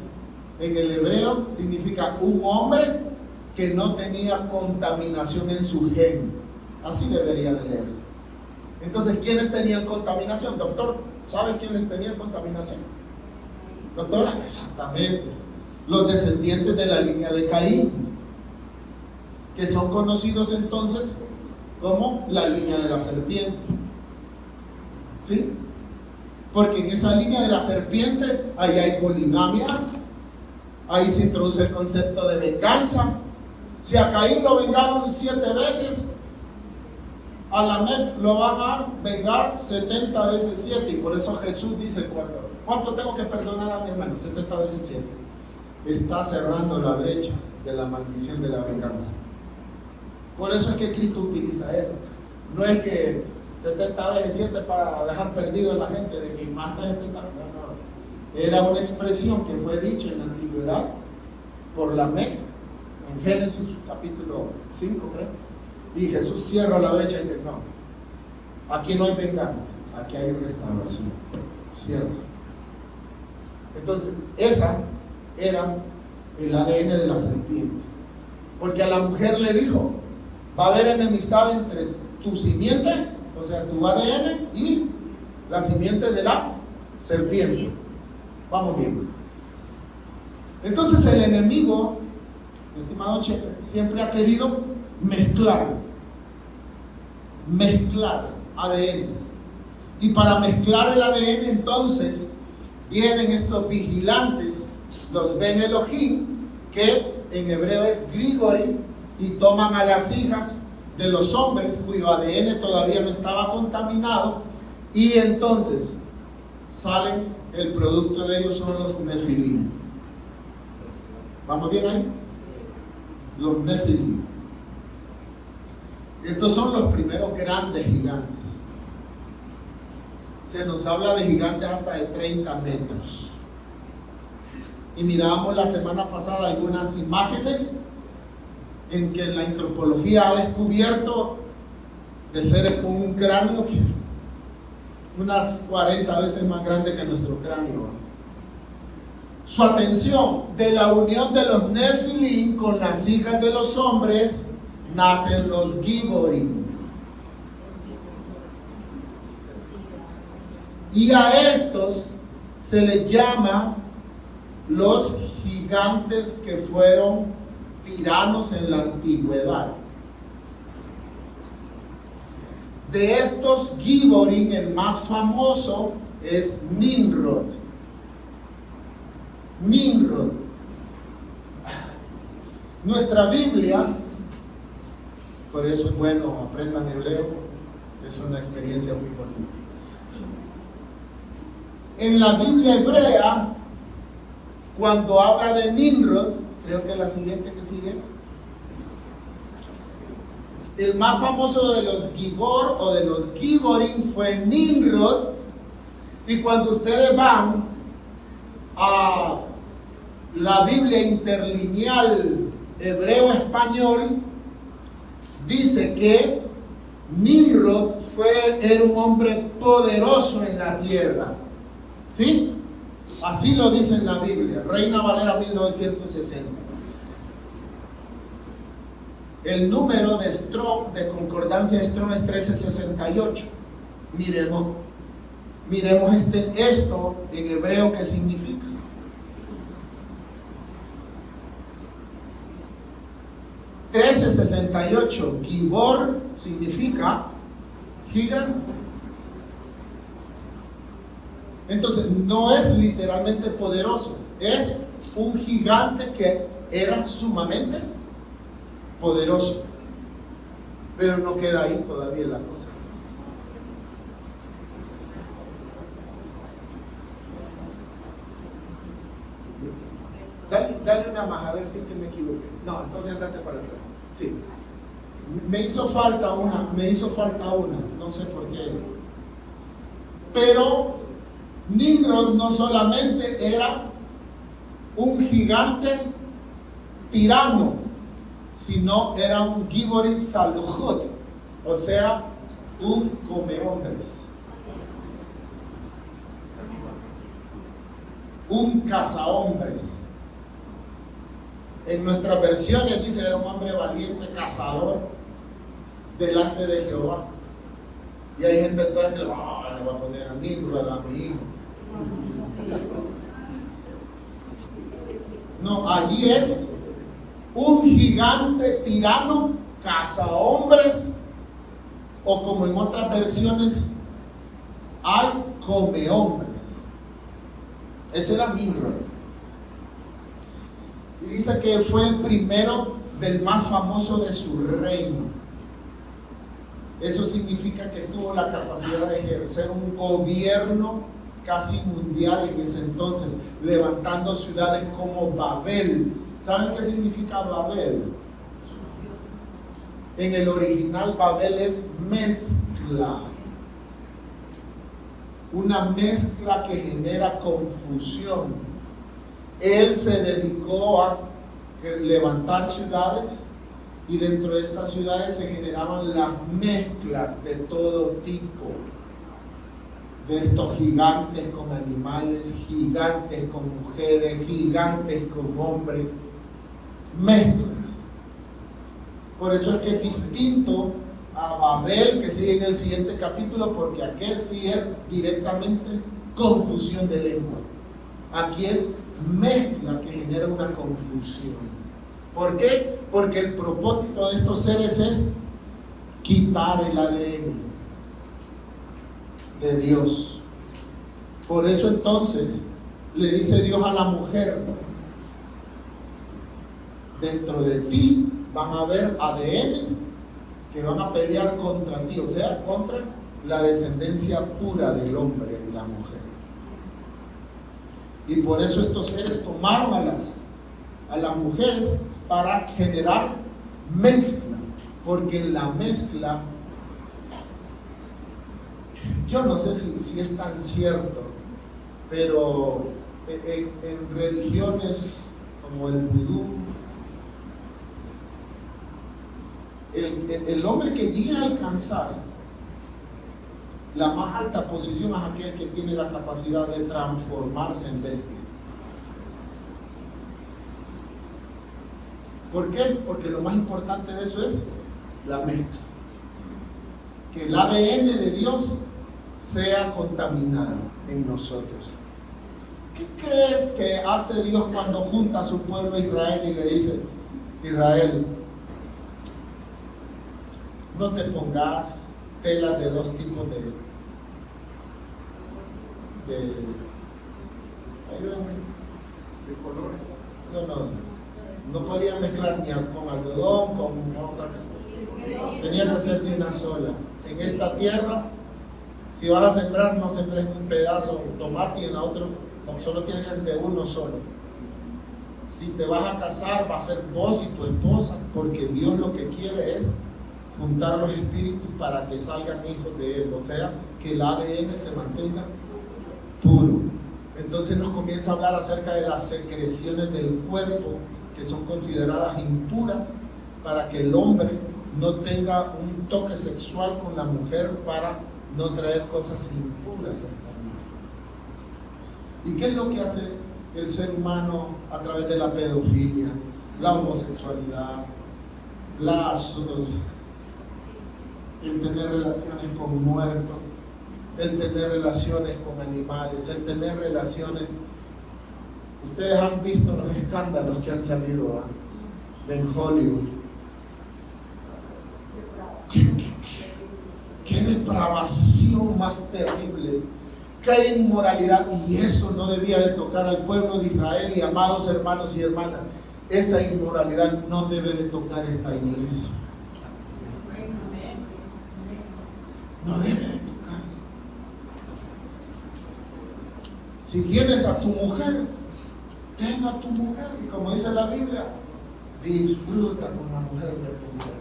En el hebreo significa un hombre que no tenía contaminación en su gen. Así debería de leerse. Entonces, ¿quiénes tenían contaminación? Doctor, ¿sabe quiénes tenían contaminación? Doctora, exactamente. Los descendientes de la línea de Caín, que son conocidos entonces como la línea de la serpiente. ¿Sí? Porque en esa línea de la serpiente, ahí hay poligamia, ahí se introduce el concepto de venganza, Si a Caín lo vengaron 7 veces, a Lamec lo van a vengar 70 veces 7. Y por eso Jesús dice, ¿cuánto tengo que perdonar a mi hermano? 70 veces 7. Está cerrando la brecha de la maldición de la venganza. Por eso es que Cristo utiliza eso. No es que 70 veces 7 para dejar perdido a la gente de que mata 70. No. Era una expresión que fue dicha en la antigüedad por Lamec, en Génesis capítulo 5, creo. Y Jesús cierra la brecha y dice, no, aquí no hay venganza, aquí hay restauración. Cierra. Entonces, esa era el ADN de la serpiente. Porque a la mujer le dijo, va a haber enemistad entre tu simiente, o sea, tu ADN, y la simiente de la serpiente. Vamos bien. Entonces el enemigo, estimado Chepe, siempre ha querido mezclar ADNs. Y para mezclar el ADN, entonces vienen estos vigilantes, los Ben Elohim, que en hebreo es Grigori, y toman a las hijas de los hombres cuyo ADN todavía no estaba contaminado, y entonces salen, el producto de ellos son los Nefilim. ¿Vamos bien ahí? Los Nefilim. Estos son los primeros grandes gigantes. Se nos habla de gigantes hasta de 30 metros. Y mirábamos la semana pasada algunas imágenes en que la antropología ha descubierto de seres con un cráneo que unas 40 veces más grande que nuestro cráneo. Su atención, de la unión de los Nefilim con las hijas de los hombres nacen los Giborim. Y a estos se les llama los gigantes que fueron tiranos en la antigüedad. De estos Giborim, el más famoso es Nimrod. Nimrod. Nuestra Biblia, por eso es bueno, aprendan hebreo, es una experiencia muy bonita. En la Biblia hebrea, cuando habla de Nimrod, creo que la siguiente que sigue es, el más famoso de los Gibor o de los Giborim fue Nimrod. Y cuando ustedes van a la Biblia interlineal hebreo-español, dice que Nimrod era un hombre poderoso en la tierra. ¿Sí? Así lo dice en la Biblia, Reina Valera 1960. El número de Strong, de concordancia de Strong, es 1368. Miremos esto en hebreo, ¿qué significa? $1368, Gibor significa gigante. Entonces no es literalmente poderoso, es un gigante que era sumamente poderoso. Pero no queda ahí todavía la cosa. Dale una más, a ver si es que me equivoqué. No, entonces andate para atrás. Sí. Me hizo falta una, no sé por qué. Pero Nimrod no solamente era un gigante tirano, sino era un Giborim Saluhot, o sea, un comehombres, un cazahombres. En nuestras versiones dice era un hombre valiente, cazador delante de Jehová. Y hay gente entonces que le va a poner a Nimrod a mi hijo. No, allí es un gigante tirano, cazahombres, o como en otras versiones hay comehombres. Ese era Nimrod. Y dice que fue el primero del más famoso de su reino. Eso significa que tuvo la capacidad de ejercer un gobierno casi mundial en ese entonces, levantando ciudades como Babel. ¿Saben qué significa Babel? En el original Babel es mezcla. Una mezcla que genera confusión. Él se dedicó a levantar ciudades y dentro de estas ciudades se generaban las mezclas de todo tipo. De estos gigantes con animales, gigantes con mujeres, gigantes con hombres. Mezclas. Por eso es que es distinto a Babel, que sigue en el siguiente capítulo, porque aquel sí es directamente confusión de lengua. Aquí es mezcla que genera una confusión. ¿Por qué? Porque el propósito de estos seres es quitar el ADN de Dios. Por eso entonces le dice Dios a la mujer: dentro de ti van a haber ADNs que van a pelear contra ti, o sea, contra la descendencia pura del hombre y la mujer. Y por eso estos seres tomaron a las mujeres para generar mezcla, porque en la mezcla, yo no sé si es tan cierto, pero en religiones como el vudú, el hombre que llega a alcanzar la más alta posición es aquel que tiene la capacidad de transformarse en bestia. ¿Por qué? Porque lo más importante de eso es la mezcla. Que el ADN de Dios sea contaminado en nosotros. ¿Qué crees que hace Dios cuando junta a su pueblo Israel y le dice: Israel, no te pongas telas de dos tipos de colores? No podían mezclar ni con algodón, con otra cosa. Tenía que ser de una sola. En esta tierra, si vas a sembrar, no sembres un pedazo de tomate y en la otra, no, solo tienes de uno solo. Si te vas a casar, va a ser vos y tu esposa, porque Dios lo que quiere es juntar los espíritus para que salgan hijos de Él, o sea, que el ADN se mantenga puro. Entonces nos comienza a hablar acerca de las secreciones del cuerpo, que son consideradas impuras, para que el hombre no tenga un toque sexual con la mujer, para no traer cosas impuras a esta vida. ¿Y qué es lo que hace el ser humano a través de la pedofilia, la homosexualidad, el tener relaciones con muertos, el tener relaciones con animales, el tener relaciones? Ustedes han visto los escándalos que han salido en Hollywood. Qué depravación más terrible, qué inmoralidad, y eso no debía de tocar al pueblo de Israel. Y amados hermanos y hermanas, esa inmoralidad no debe de tocar esta iglesia. No debe de tocar. Si tienes a tu mujer, ten a tu mujer, y como dice la Biblia, disfruta con la mujer de tu mujer.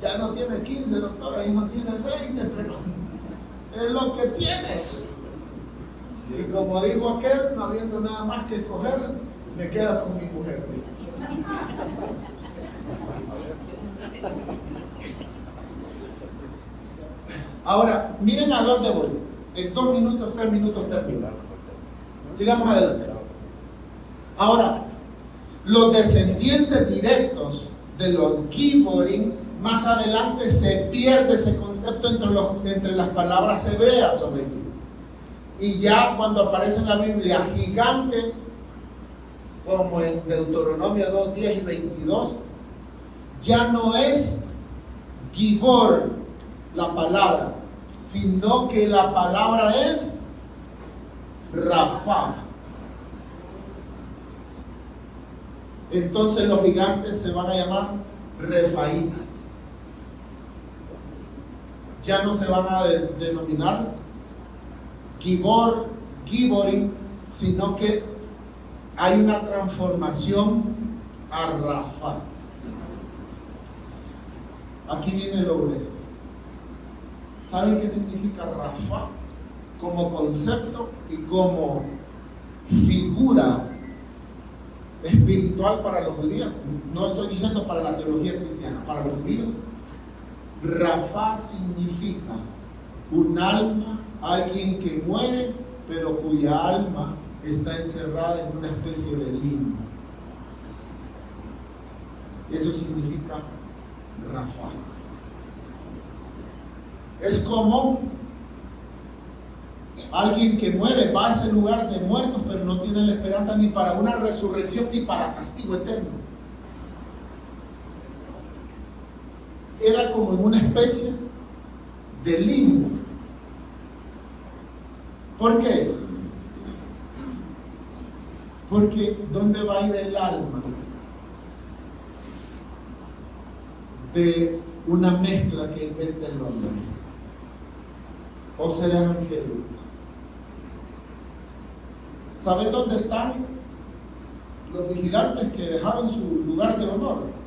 Ya no tiene 15, doctora, y no tiene 20, pero es lo que tienes. Y como dijo aquel, no habiendo nada más que escoger, me quedo con mi mujer. Ahora, miren a dónde voy. En 2 minutos, 3 minutos termino. Sigamos adelante. Ahora, los descendientes directos de los Giborim, más adelante se pierde ese concepto entre las palabras hebreas sobre ellos. Y ya cuando aparece en la Biblia gigante, como en Deuteronomio 2, 10 y 22, ya no es Gibor la palabra, sino que la palabra es Rafa. entonces los gigantes se van a llamar Refaitas. Ya no se van a denominar Giborim, sino que hay una transformación a Rafa. Aquí viene lo grueso. ¿Saben qué significa Rafa? Como concepto y como figura espiritual para los judíos. No estoy diciendo para la teología cristiana, para los judíos. Rafa significa un alma, alguien que muere, pero cuya alma está encerrada en una especie de limbo. Eso significa Rafa. Es como alguien que muere, va a ese lugar de muertos, pero no tiene la esperanza ni para una resurrección ni para castigo eterno. Queda como en una especie de limbo. ¿Por qué? Porque ¿dónde va a ir el alma de una mezcla que inventa el hombre? ¿O seres angélicos? ¿Saben dónde están los vigilantes que dejaron su lugar de honor?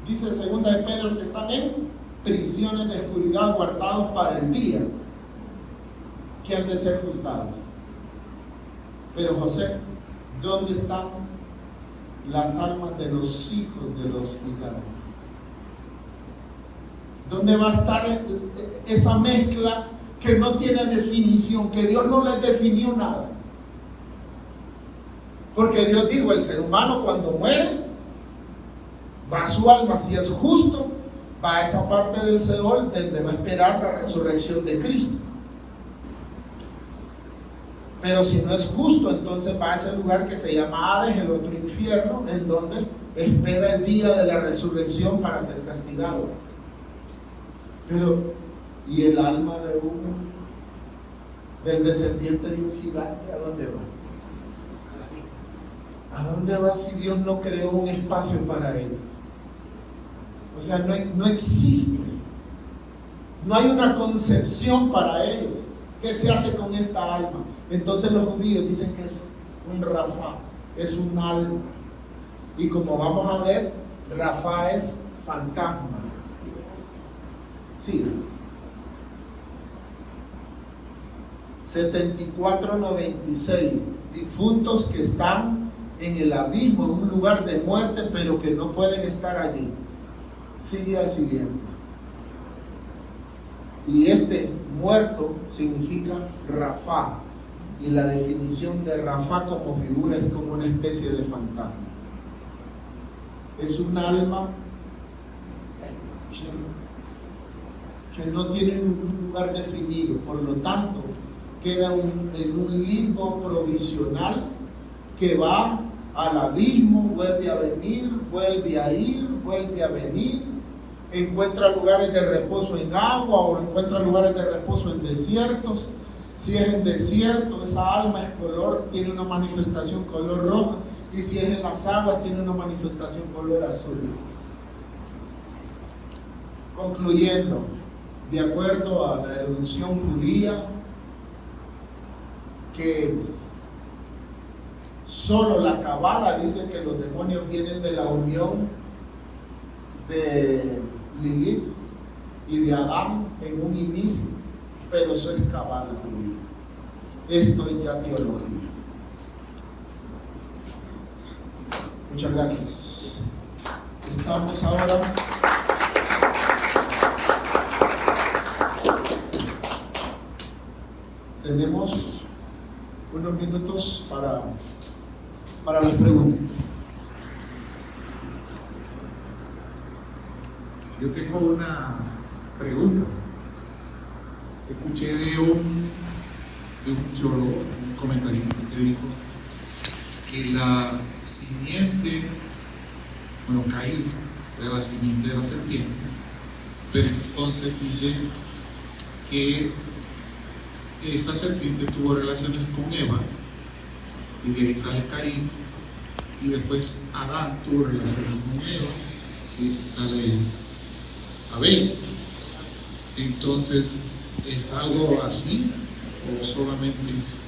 Dice 2 de Pedro que están en prisiones de oscuridad, guardados para el día que han de ser juzgados. Pero José, ¿dónde están las almas de los hijos de los gigantes? ¿Dónde va a estar esa mezcla que no tiene definición, que Dios no les definió nada? Porque Dios dijo, el ser humano cuando muere, va a su alma, si es justo, va a esa parte del Seol donde va a esperar la resurrección de Cristo. Pero si no es justo, entonces va a ese lugar que se llama Hades, el otro infierno, en donde espera el día de la resurrección para ser castigado. Pero, ¿y el alma de uno, del descendiente de un gigante, a dónde va? ¿A dónde va si Dios no creó un espacio para él? O sea, no existe. No hay una concepción para ellos. ¿Qué se hace con esta alma? Entonces los judíos dicen que es un Rafa, es un alma. Y como vamos a ver, Rafa es fantasma. Sí. 7496 difuntos que están en el abismo, en un lugar de muerte, pero que no pueden estar allí. Sigue al siguiente. Y este muerto significa Rafa. Y la definición de Rafa como figura es como una especie de fantasma. Es un alma que no tiene un lugar definido, por lo tanto queda en un limbo provisional que va al abismo, vuelve a venir, vuelve a ir, vuelve a venir, encuentra lugares de reposo en agua o encuentra lugares de reposo en desiertos. Si es en desierto, esa alma tiene una manifestación color roja, y si es en las aguas tiene una manifestación color azul. Concluyendo, de acuerdo a la erudición judía, que solo la Cabala dice que los demonios vienen de la unión de Lilith y de Adán en un inicio, pero eso es Cabala judía. Esto es ya teología. Muchas gracias. Estamos ahora tenemos unos minutos para las preguntas. Yo tengo una pregunta. Escuché de un teólogo, un comentarista que dijo que la simiente, Caín era la simiente de la serpiente, pero entonces dice que esa serpiente tuvo relaciones con Eva y de ahí sale Caín, y después Adán tuvo relaciones con Eva y sale Abel. Entonces, ¿es algo así o solamente es?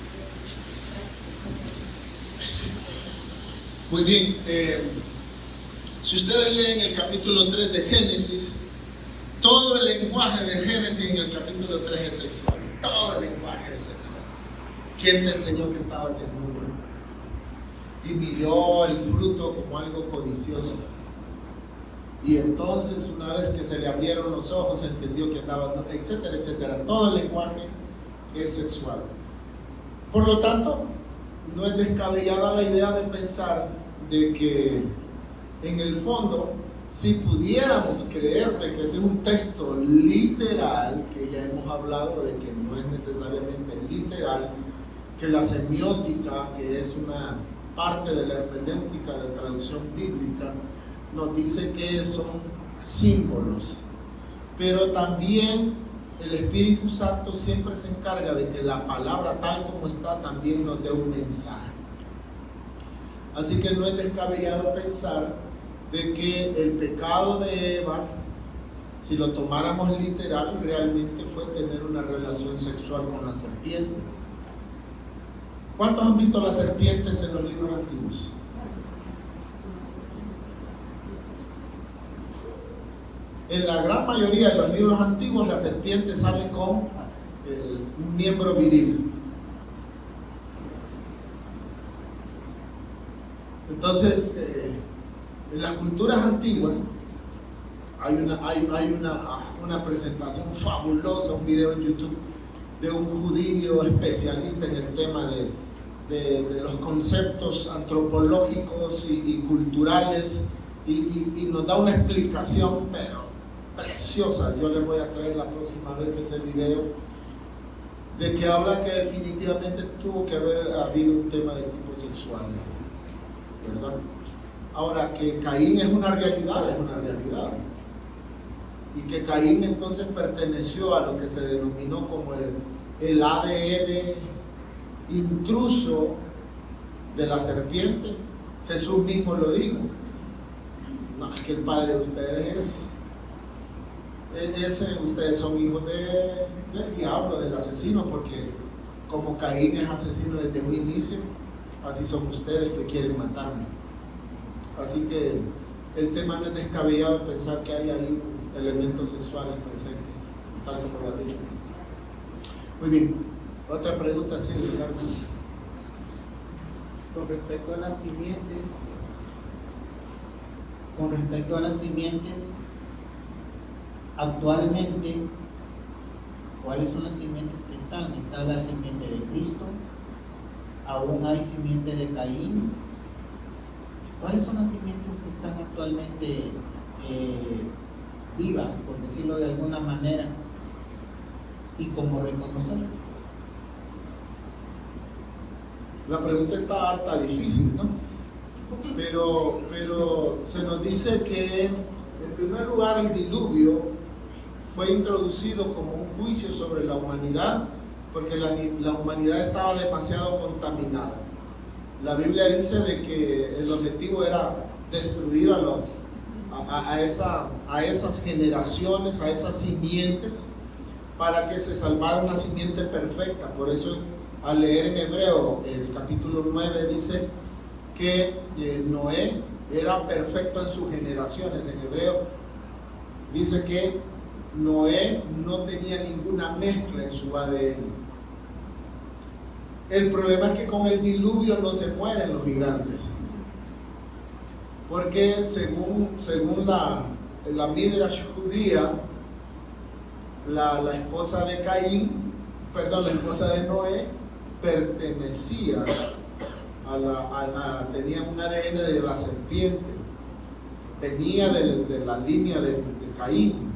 Muy bien, si ustedes leen el capítulo 3 de Génesis, todo el lenguaje de Génesis en el capítulo 3 es sexual. Todo el lenguaje es sexual. ¿Quién te enseñó que estaba desnudo? Y miró el fruto como algo codicioso. Y entonces, una vez que se le abrieron los ojos, entendió que andaba, etcétera, etcétera. Todo el lenguaje es sexual. Por lo tanto, no es descabellada la idea de pensar de que en el fondo, si pudiéramos creer de que ese es un texto literal, que ya hemos hablado de que no es necesariamente literal, que la semiótica, que es una parte de la hermenéutica de traducción bíblica, nos dice que son símbolos, pero también el Espíritu Santo siempre se encarga de que la palabra tal como está también nos dé un mensaje. Así que no es descabellado pensar de que el pecado de Eva, si lo tomáramos literal, realmente fue tener una relación sexual con la serpiente. ¿Cuántos han visto las serpientes en los libros antiguos? En la gran mayoría de los libros antiguos, la serpiente sale con un miembro viril. Entonces, en las culturas antiguas hay una presentación fabulosa, un video en YouTube de un judío especialista en el tema de los conceptos antropológicos y culturales, y nos da una explicación, pero preciosa. Yo les voy a traer la próxima vez ese video, de que habla que definitivamente tuvo que haber habido un tema de tipo sexual, ¿verdad? Ahora, que Caín es una realidad, y que Caín entonces perteneció a lo que se denominó como el ADN intruso de la serpiente. Jesús mismo lo dijo: no, es que el padre de ustedes ustedes son hijos del diablo, del asesino, porque como Caín es asesino desde un inicio, así son ustedes que quieren matarme. Así que el tema no es descabellado pensar que hay ahí elementos sexuales presentes, tal como lo ha dicho. Muy bien, otra pregunta, sí, Ricardo. Con respecto a las simientes, actualmente, ¿cuáles son las simientes que están? Está la simiente de Cristo, aún hay simiente de Caín. ¿Cuáles son las simientes que están actualmente vivas, por decirlo de alguna manera, y cómo reconocerlas? La pregunta está harta difícil, ¿no? Pero se nos dice que, en primer lugar, el diluvio fue introducido como un juicio sobre la humanidad, porque la humanidad estaba demasiado contaminada. La Biblia dice de que el objetivo era destruir a esas generaciones, a esas simientes, para que se salvara una simiente perfecta. Por eso, al leer en Hebreo, el capítulo 9 dice que Noé era perfecto en sus generaciones. En Hebreo dice que Noé no tenía ninguna mezcla en su ADN. El problema es que con el diluvio no se mueren los gigantes, porque según la Midrash judía, la esposa de la esposa de Noé pertenecía tenía un ADN de la serpiente, venía de la línea de Caín,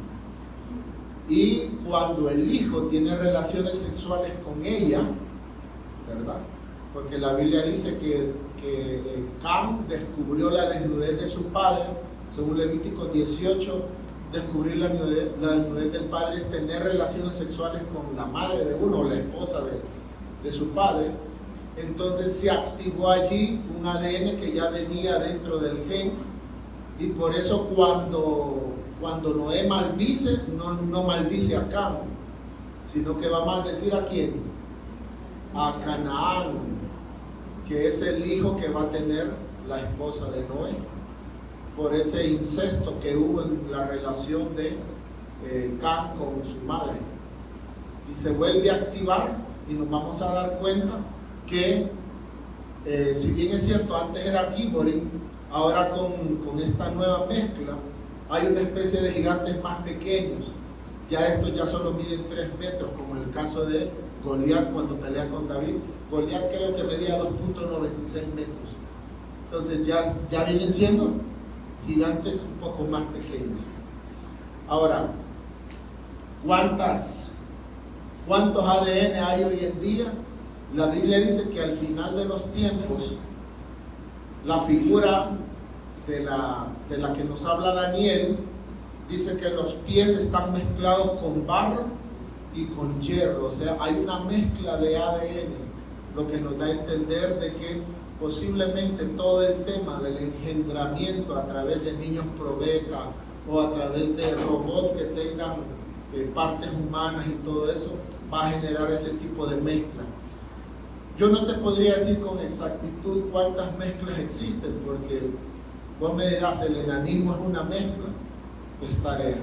y cuando el hijo tiene relaciones sexuales con ella, ¿verdad? Porque la Biblia dice que Cam descubrió la desnudez de su padre. Según Levítico 18, descubrir la desnudez del padre es tener relaciones sexuales con la madre de uno, o la esposa de su padre. Entonces se activó allí un ADN que ya venía dentro del gen, y por eso cuando Noé maldice, no maldice a Cam, sino que va a maldecir ¿a quién? A Canaán, que es el hijo que va a tener la esposa de Noé, por ese incesto que hubo en la relación de Cam con su madre. Y se vuelve a activar, y nos vamos a dar cuenta que si bien es cierto, antes era Giborim, ahora con esta nueva mezcla hay una especie de gigantes más pequeños. Ya estos ya solo miden 3 metros, como en el caso de Goliat cuando pelea con David. Goliat creo que medía 2.96 metros. Entonces ya vienen siendo gigantes un poco más pequeños. Ahora, ¿cuántos ADN hay hoy en día? La Biblia dice que al final de los tiempos, la figura de la que nos habla Daniel, dice que los pies están mezclados con barro y con hierro. O sea, hay una mezcla de ADN, lo que nos da a entender de que posiblemente todo el tema del engendramiento a través de niños probeta o a través de robots que tengan partes humanas y todo eso, va a generar ese tipo de mezcla. Yo no te podría decir con exactitud cuántas mezclas existen, porque vos me dirás, el enanismo es una mezcla, es tarea.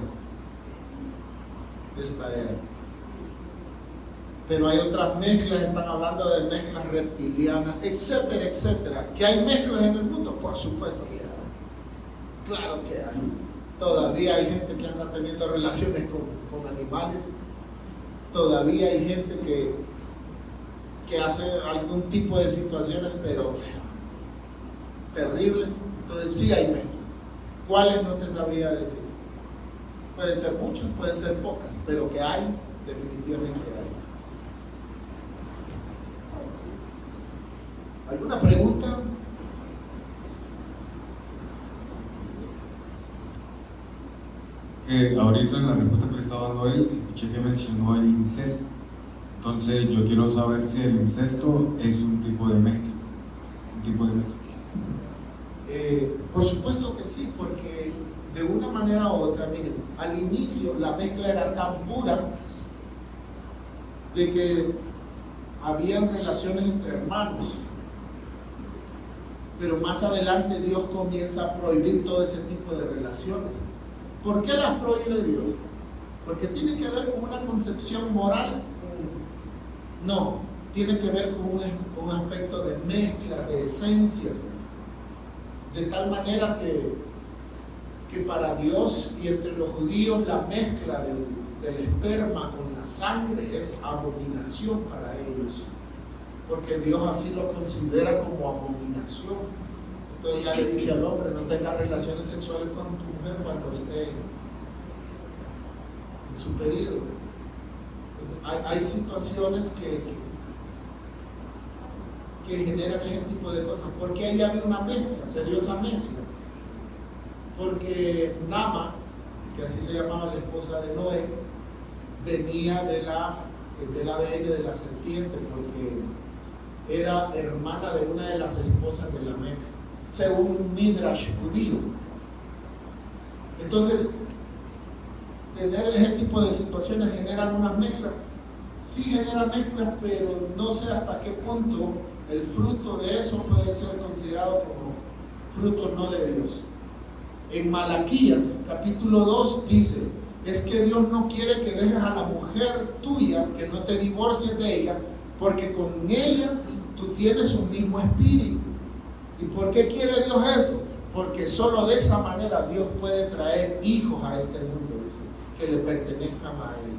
Pero hay otras mezclas, están hablando de mezclas reptilianas, etcétera, etcétera. ¿Que hay mezclas en el mundo? Por supuesto que hay. Claro que hay. Todavía hay gente que anda teniendo relaciones con animales. Todavía hay gente que hace algún tipo de situaciones, pero terribles. Entonces sí hay mezclas. ¿Cuáles? No te sabría decir. Pueden ser muchas, pueden ser pocas, pero que hay, definitivamente hay. ¿Alguna pregunta? Ahorita en la respuesta que le estaba dando él, escuché que mencionó el incesto. Entonces yo quiero saber si el incesto es un tipo de mezcla. Por supuesto que sí, porque de una manera u otra, miren, al inicio la mezcla era tan pura de que habían relaciones entre hermanos, pero más adelante Dios comienza a prohibir todo ese tipo de relaciones. ¿Por qué las prohíbe Dios? ¿Porque tiene que ver con una concepción moral? No, tiene que ver con un aspecto de mezcla, de esencias, de tal manera que para Dios y entre los judíos la mezcla del esperma con la sangre es abominación para ellos, porque Dios así lo considera como abominación. Entonces ya le dice al hombre: no tengas relaciones sexuales con tu mujer cuando esté en su periodo. Entonces, hay situaciones que generan ese tipo de cosas. ¿Por qué ahí había una mezcla? Se dio esa mezcla porque Nama, que así se llamaba la esposa de Noé, venía del ADN de la serpiente, porque era hermana de una de las esposas de Lamec, según un midrash judío. Entonces, tener ese tipo de situaciones generan una mezcla. Sí genera mezclas, pero no sé hasta qué punto el fruto de eso puede ser considerado como fruto no de Dios. En Malaquías capítulo 2 dice: es que Dios no quiere que dejes a la mujer tuya, que no te divorcies de ella, porque con ella tú tienes un mismo espíritu. ¿Y por qué quiere Dios eso? Porque solo de esa manera Dios puede traer hijos a este mundo, dice, que le pertenezcan a Él.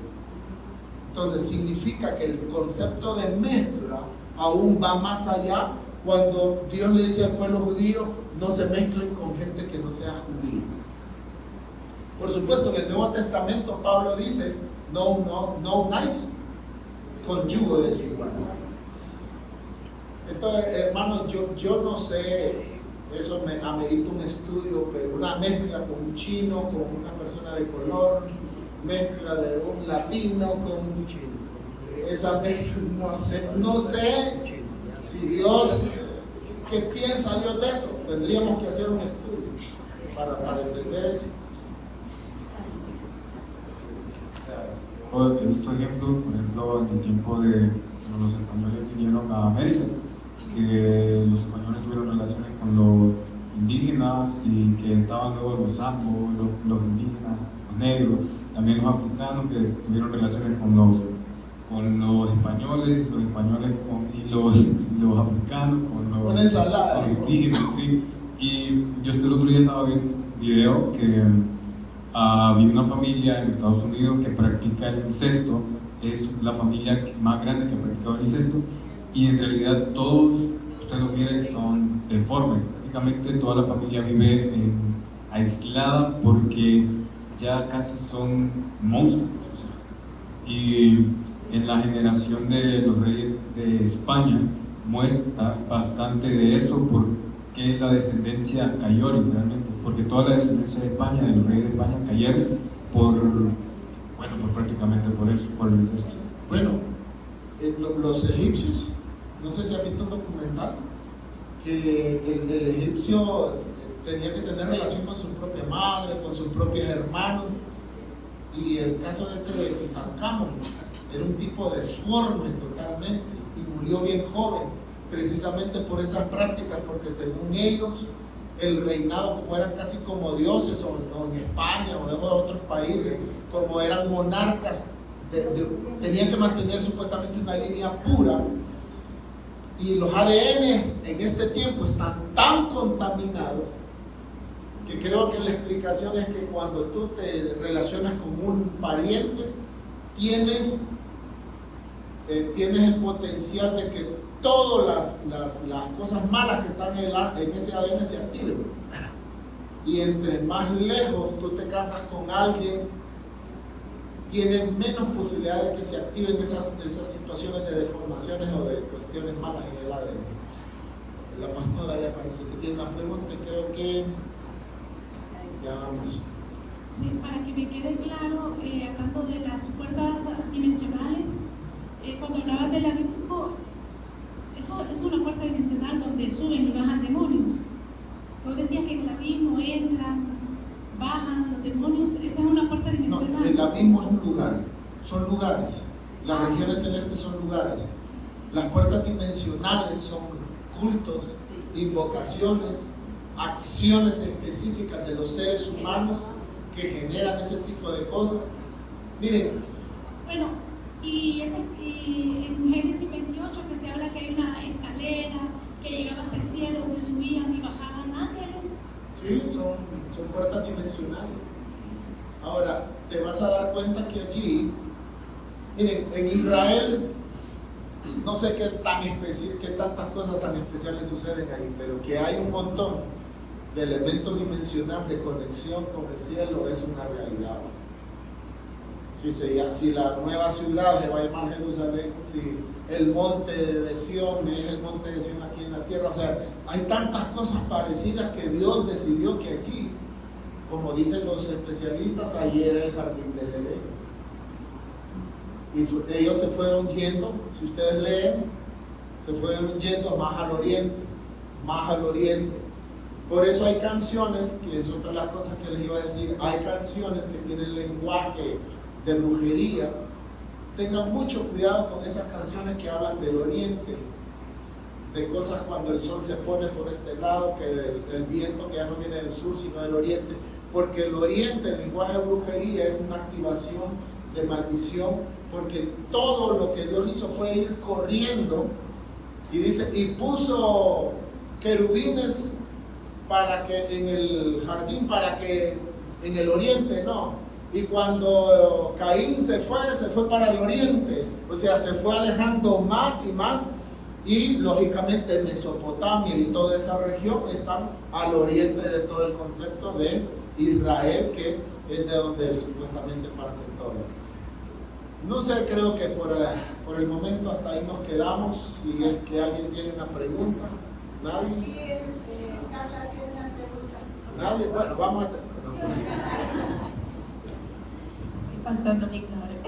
Entonces significa que el concepto de mezcla aún va más allá, cuando Dios le dice al pueblo judío: no se mezclen con gente que no sea judía. Por supuesto, en el Nuevo Testamento Pablo dice: no unáis con yugo desigual. Entonces, hermanos, yo no sé, eso me amerita un estudio, pero una mezcla con un chino, con una persona de color, mezcla de un latino con esa mezcla, no sé, Si Dios, ¿qué piensa Dios de eso? Tendríamos que hacer un estudio para entender eso. He visto ejemplos, por ejemplo, en el tiempo de cuando los españoles vinieron a América, que los españoles tuvieron relaciones con los indígenas y que estaban luego los zambos, los indígenas, los negros, también los africanos que tuvieron relaciones con los españoles y los africanos, con Una ensalada, los indígenas, sí. Y yo el otro día estaba viendo un video que había una familia en Estados Unidos que practica el incesto, es la familia más grande que ha practicado el incesto, y en realidad todos, ustedes lo miren, son deformes. Prácticamente toda la familia vive aislada porque ya casi son monstruos. O sea, y en la generación de los reyes de España muestra bastante de eso, porque la descendencia cayó literalmente, porque toda la descendencia de España, de los reyes de España, cayeron por prácticamente por eso, por el incesto. Bueno, los egipcios, no sé si han visto un documental, que el egipcio tenía que tener relación con su propia madre, con sus propios hermanos, y el caso de Tutankamón, era un tipo deforme totalmente, y murió bien joven, precisamente por esas prácticas, porque según ellos, el reinado, como eran casi como dioses, o en España o en otros países, como eran monarcas, tenían que mantener supuestamente una línea pura, y los ADN en este tiempo están tan contaminados que creo que la explicación es que cuando tú te relacionas con un pariente, tienes el potencial de que todas las cosas malas que están en ese ADN se activen. Y entre más lejos tú te casas con alguien, tienes menos posibilidades de que se activen esas situaciones de deformaciones o de cuestiones malas en el ADN. La pastora ya parece que tiene una pregunta y creo que ya vamos. Sí, para que me quede claro, hablando de las puertas dimensionales, cuando hablabas del abismo, eso es una puerta dimensional donde suben y bajan demonios. Vos decías que en el abismo entran, bajan los demonios, esa es una puerta dimensional. No, el abismo es un lugar, son lugares. Las regiones celestes son lugares. Las puertas dimensionales son cultos, invocaciones, acciones específicas de los seres humanos que generan ese tipo de cosas. Miren. Bueno, y en Génesis 28 que se habla que hay una escalera que llegaba hasta el cielo donde subían y bajaban ángeles. Sí, son puertas dimensionales. Ahora, te vas a dar cuenta que allí, miren, en Israel, no sé qué tantas cosas tan especiales suceden ahí, pero que hay un montón de elementos dimensionales de conexión con el cielo es una realidad. Si la nueva ciudad se va a llamar Jerusalén, si el monte de Sión es el monte de Sión aquí en la tierra, o sea, hay tantas cosas parecidas que Dios decidió que allí, como dicen los especialistas, allí era el jardín del Edén. Y ellos se fueron yendo, si ustedes leen, se fueron yendo más al oriente, más al oriente. Por eso hay canciones, que es otra de las cosas que les iba a decir, hay canciones que tienen lenguaje de brujería. Tengan mucho cuidado con esas canciones que hablan del oriente, de cosas cuando el sol se pone por este lado, que el viento que ya no viene del sur sino del oriente, porque el oriente, el lenguaje de brujería es una activación de maldición, porque todo lo que Dios hizo fue ir corriendo, y dice, y puso querubines para que en el jardín, para que en el oriente no. Y cuando Caín se fue para el oriente, o sea, se fue alejando más y más, y lógicamente Mesopotamia y toda esa región están al oriente de todo el concepto de Israel, que es de donde supuestamente parte todo. No sé, creo que por el momento hasta ahí nos quedamos. Si es que alguien tiene una pregunta. ¿Nadie? Carla tiene una pregunta. ¿Nadie? Bueno, vamos a... Pastor, no me ignore.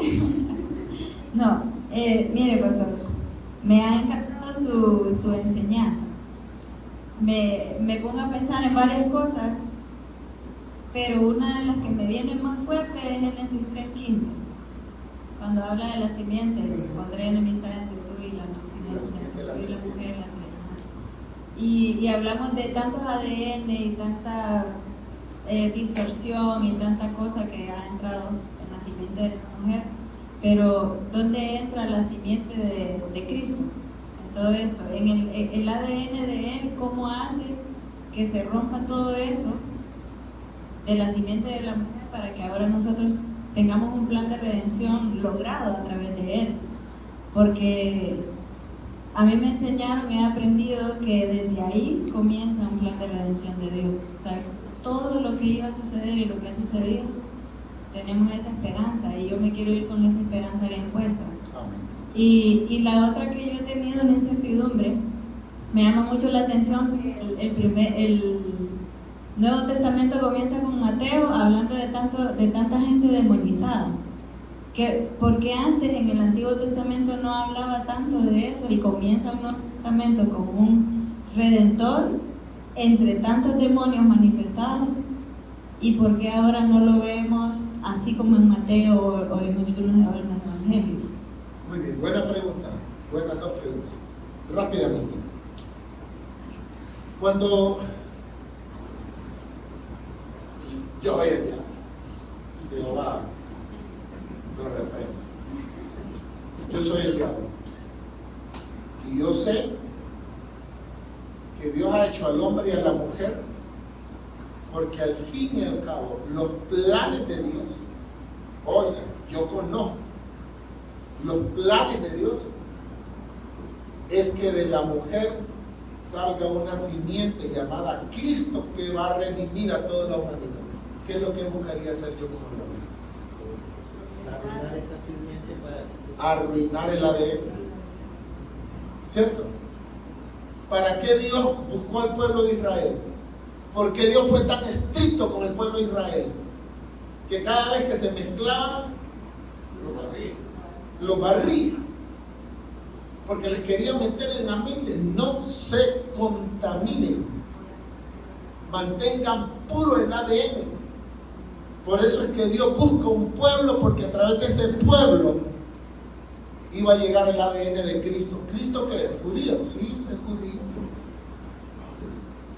No, mire, pastor, me ha encantado su enseñanza. Me pongo a pensar en varias cosas, pero una de las que me viene más fuerte es Génesis 3:15, cuando habla de la simiente, pondré enemistad entre tú y la mujer, la simiente. Y hablamos de tantos ADN y tanta distorsión y tanta cosa que ha entrado en la simiente de la mujer, pero ¿dónde entra la simiente de Cristo en todo esto? En el ADN de Él, ¿cómo hace que se rompa todo eso de la simiente de la mujer para que ahora nosotros tengamos un plan de redención logrado a través de Él? Porque a mí me enseñaron, he aprendido que desde ahí comienza un plan de redención de Dios. O sea, todo lo que iba a suceder y lo que ha sucedido, tenemos esa esperanza y yo me quiero ir con esa esperanza bien puesta. Y la otra que yo he tenido en incertidumbre, me llama mucho la atención, el Nuevo Testamento comienza con Mateo hablando de tanta gente demonizada. Porque antes en el Antiguo Testamento no hablaba tanto de eso y comienza un Nuevo Testamento con un Redentor entre tantos demonios manifestados. ¿Y por qué ahora no lo vemos así como en Mateo o en algunos de los evangelios? Muy bien, buena pregunta. Buenas dos preguntas. Rápidamente. Cuando yo soy el diablo, Jehová lo reprendo. Yo soy el diablo. Y yo sé que Dios ha hecho al hombre y a la mujer porque al fin y al cabo los planes de Dios, oigan, yo conozco los planes de Dios es que de la mujer salga una simiente llamada Cristo que va a redimir a toda la humanidad. ¿Qué es lo que buscaría hacer yo como hombre? Arruinar el ADN, ¿cierto? ¿Para qué Dios buscó al pueblo de Israel? ¿Por qué Dios fue tan estricto con el pueblo de Israel? Que cada vez que se mezclaban, lo barría. Porque les quería meter en la mente, no se contaminen, mantengan puro el ADN. Por eso es que Dios busca un pueblo, porque a través de ese pueblo iba a llegar el ADN de Cristo. ¿Cristo qué es? ¿Judío? Sí, es judío.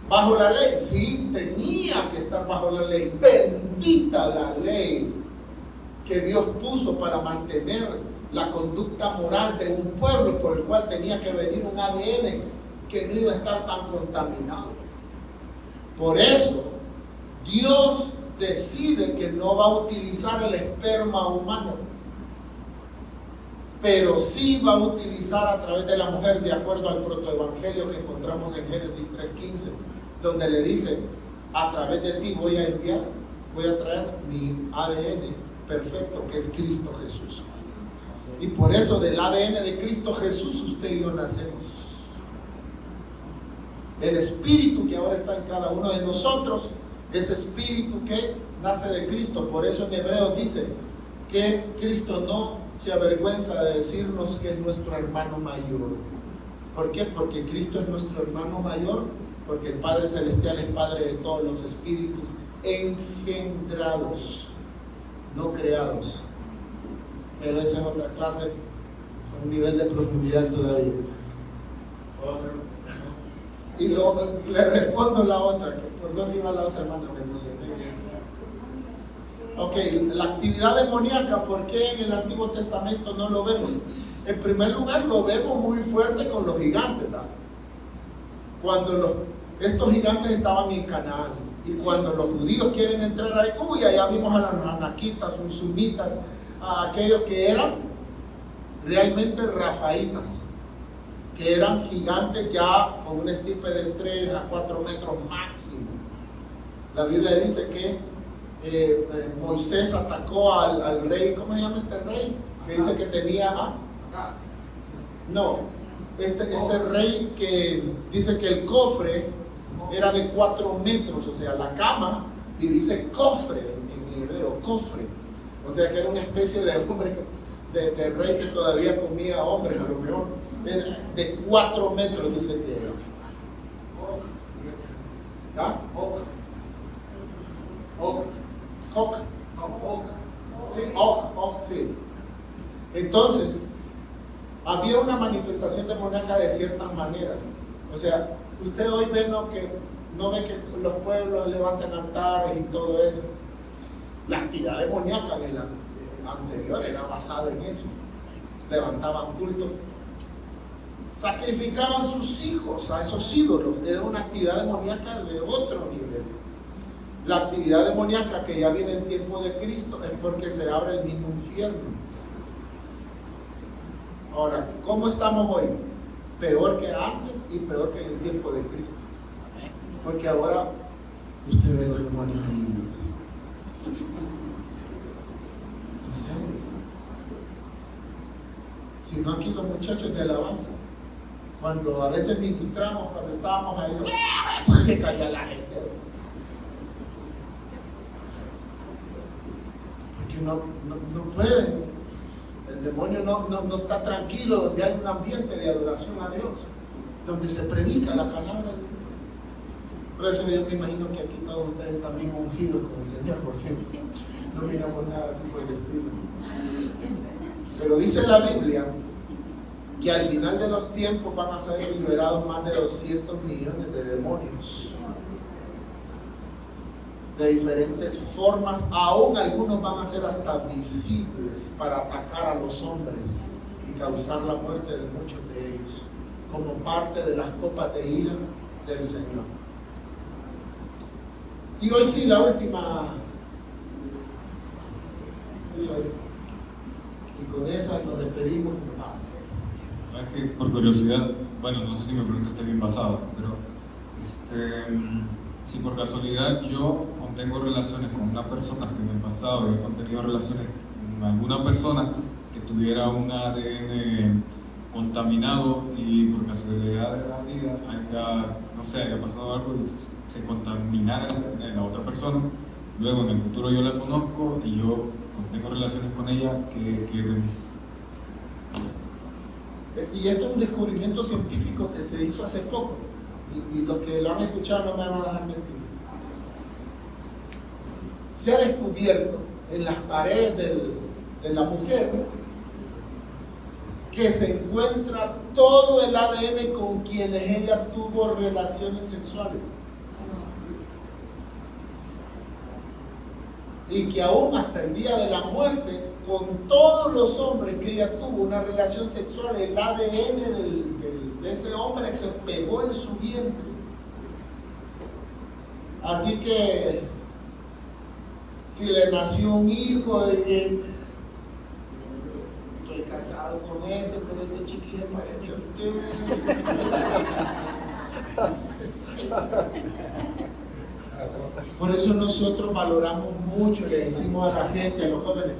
¿Bajo la ley? Sí, tenía que estar bajo la ley. Bendita la ley que Dios puso para mantener la conducta moral de un pueblo, por el cual tenía que venir un ADN que no iba a estar tan contaminado. Por eso Dios decide que no va a utilizar el esperma humano, pero sí va a utilizar a través de la mujer, de acuerdo al protoevangelio que encontramos en Génesis 3:15, donde le dice: a través de ti voy a traer mi ADN perfecto, que es Cristo Jesús. Y por eso del ADN de Cristo Jesús usted y yo nacemos. El espíritu que ahora está en cada uno de nosotros, ese espíritu que nace de Cristo. Por eso en Hebreos dice que Cristo no se avergüenza de decirnos que es nuestro hermano mayor. ¿Por qué? Porque Cristo es nuestro hermano mayor, porque el Padre Celestial es Padre de todos los espíritus engendrados, no creados. Pero esa es otra clase, un nivel de profundidad todavía. Y le respondo la otra, que ¿por dónde iba la otra, hermana? Me emocioné. Ok, la actividad demoníaca, ¿por qué en el Antiguo Testamento no lo vemos? En primer lugar, lo vemos muy fuerte con los gigantes, ¿verdad? Cuando estos gigantes estaban en Canaán, y cuando los judíos quieren entrar ahí, allá vimos a los anaquitas, unsumitas, a aquellos que eran realmente rafaitas, que eran gigantes ya con un estirpe de 3 a 4 metros máximo. La Biblia dice que Moisés atacó al rey, ¿cómo se llama este rey? Que dice que tenía este rey que dice que el cofre era de 4 metros, o sea, la cama, y dice cofre en hebreo, cofre, o sea que era una especie de hombre, de rey que todavía comía hombres a lo mejor. de 4 metros, dice que era. ¿Ah? Sí. Entonces, había una manifestación demoníaca de ciertas maneras. O sea, usted hoy ve, ¿no?, que los pueblos levantan altares y todo eso. La actividad demoníaca de la anterior era basada en eso. Levantaban culto, sacrificaban sus hijos a esos ídolos. Era una actividad demoníaca de otro nivel. La actividad demoníaca que ya viene en tiempo de Cristo es porque se abre el mismo infierno. Ahora, ¿cómo estamos hoy? Peor que antes y peor que en el tiempo de Cristo. Porque ahora usted ve los demonios en la iglesia. ¿En serio? Si no, aquí los muchachos de alabanza, cuando a veces ministramos, cuando estábamos ahí, que caía la gente. Porque no pueden. El demonio no está tranquilo donde hay un ambiente de adoración a Dios, donde se predica la palabra de Dios. Por eso yo me imagino que aquí todos ustedes están bien ungidos con el Señor, porque no miramos nada así por el estilo. Pero dice la Biblia que al final de los tiempos van a ser liberados más de 200 millones de demonios. De diferentes formas, aún algunos van a ser hasta visibles para atacar a los hombres y causar la muerte de muchos de ellos, como parte de las copas de ira del Señor. Y hoy sí, la última, y con esa nos despedimos y nos vamos. Es que por curiosidad, bueno, no sé si mi pregunta está bien basada, pero si por casualidad yo contengo relaciones con una persona que en el pasado había contenido relaciones con alguna persona que tuviera un ADN contaminado y por casualidad de la vida haya pasado algo y se contaminara la otra persona, luego en el futuro yo la conozco y yo contengo relaciones con ella, y esto es un descubrimiento científico que se hizo hace poco. Y los que lo han escuchado no me van a dejar mentir. Se ha descubierto en las paredes de la mujer que se encuentra todo el ADN con quienes ella tuvo relaciones sexuales. Y que aún hasta el día de la muerte, con todos los hombres que ella tuvo una relación sexual, el ADN de ese hombre se pegó en su vientre. Así que si le nació un hijo, estoy casado con pero este chiquillo parece Por eso nosotros valoramos mucho, le decimos a la gente, a los jóvenes,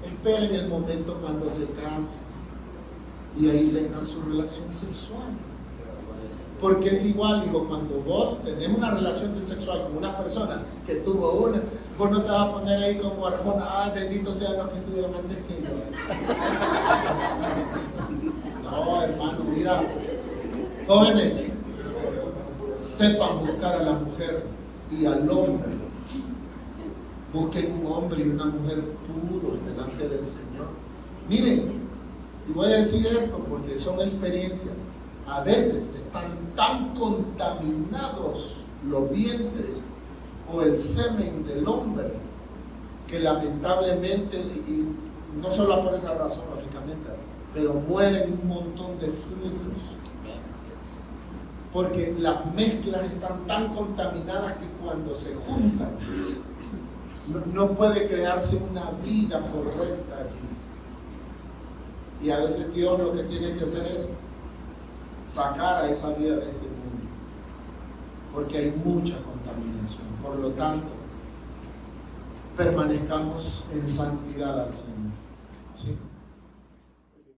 esperen el momento cuando se casen y ahí tengan su relación sexual. Porque es igual, digo, cuando vos tenés una relación sexual con una persona que tuvo una, vos no te vas a poner ahí como Arjona, ay, bendito sean los que estuvieron antes que yo. No, hermano, mira, jóvenes, sepan buscar a la mujer y al hombre. Busquen un hombre y una mujer puros delante del Señor. Miren, y voy a decir esto porque son experiencias. A veces están tan contaminados los vientres o el semen del hombre que lamentablemente, y no solo por esa razón lógicamente, pero mueren un montón de frutos. Porque las mezclas están tan contaminadas que cuando se juntan no puede crearse una vida correcta aquí. Y a veces Dios lo que tiene que hacer es sacar a esa vida de este mundo, porque hay mucha contaminación. Por lo tanto, permanezcamos en santidad al Señor. ¿Sí?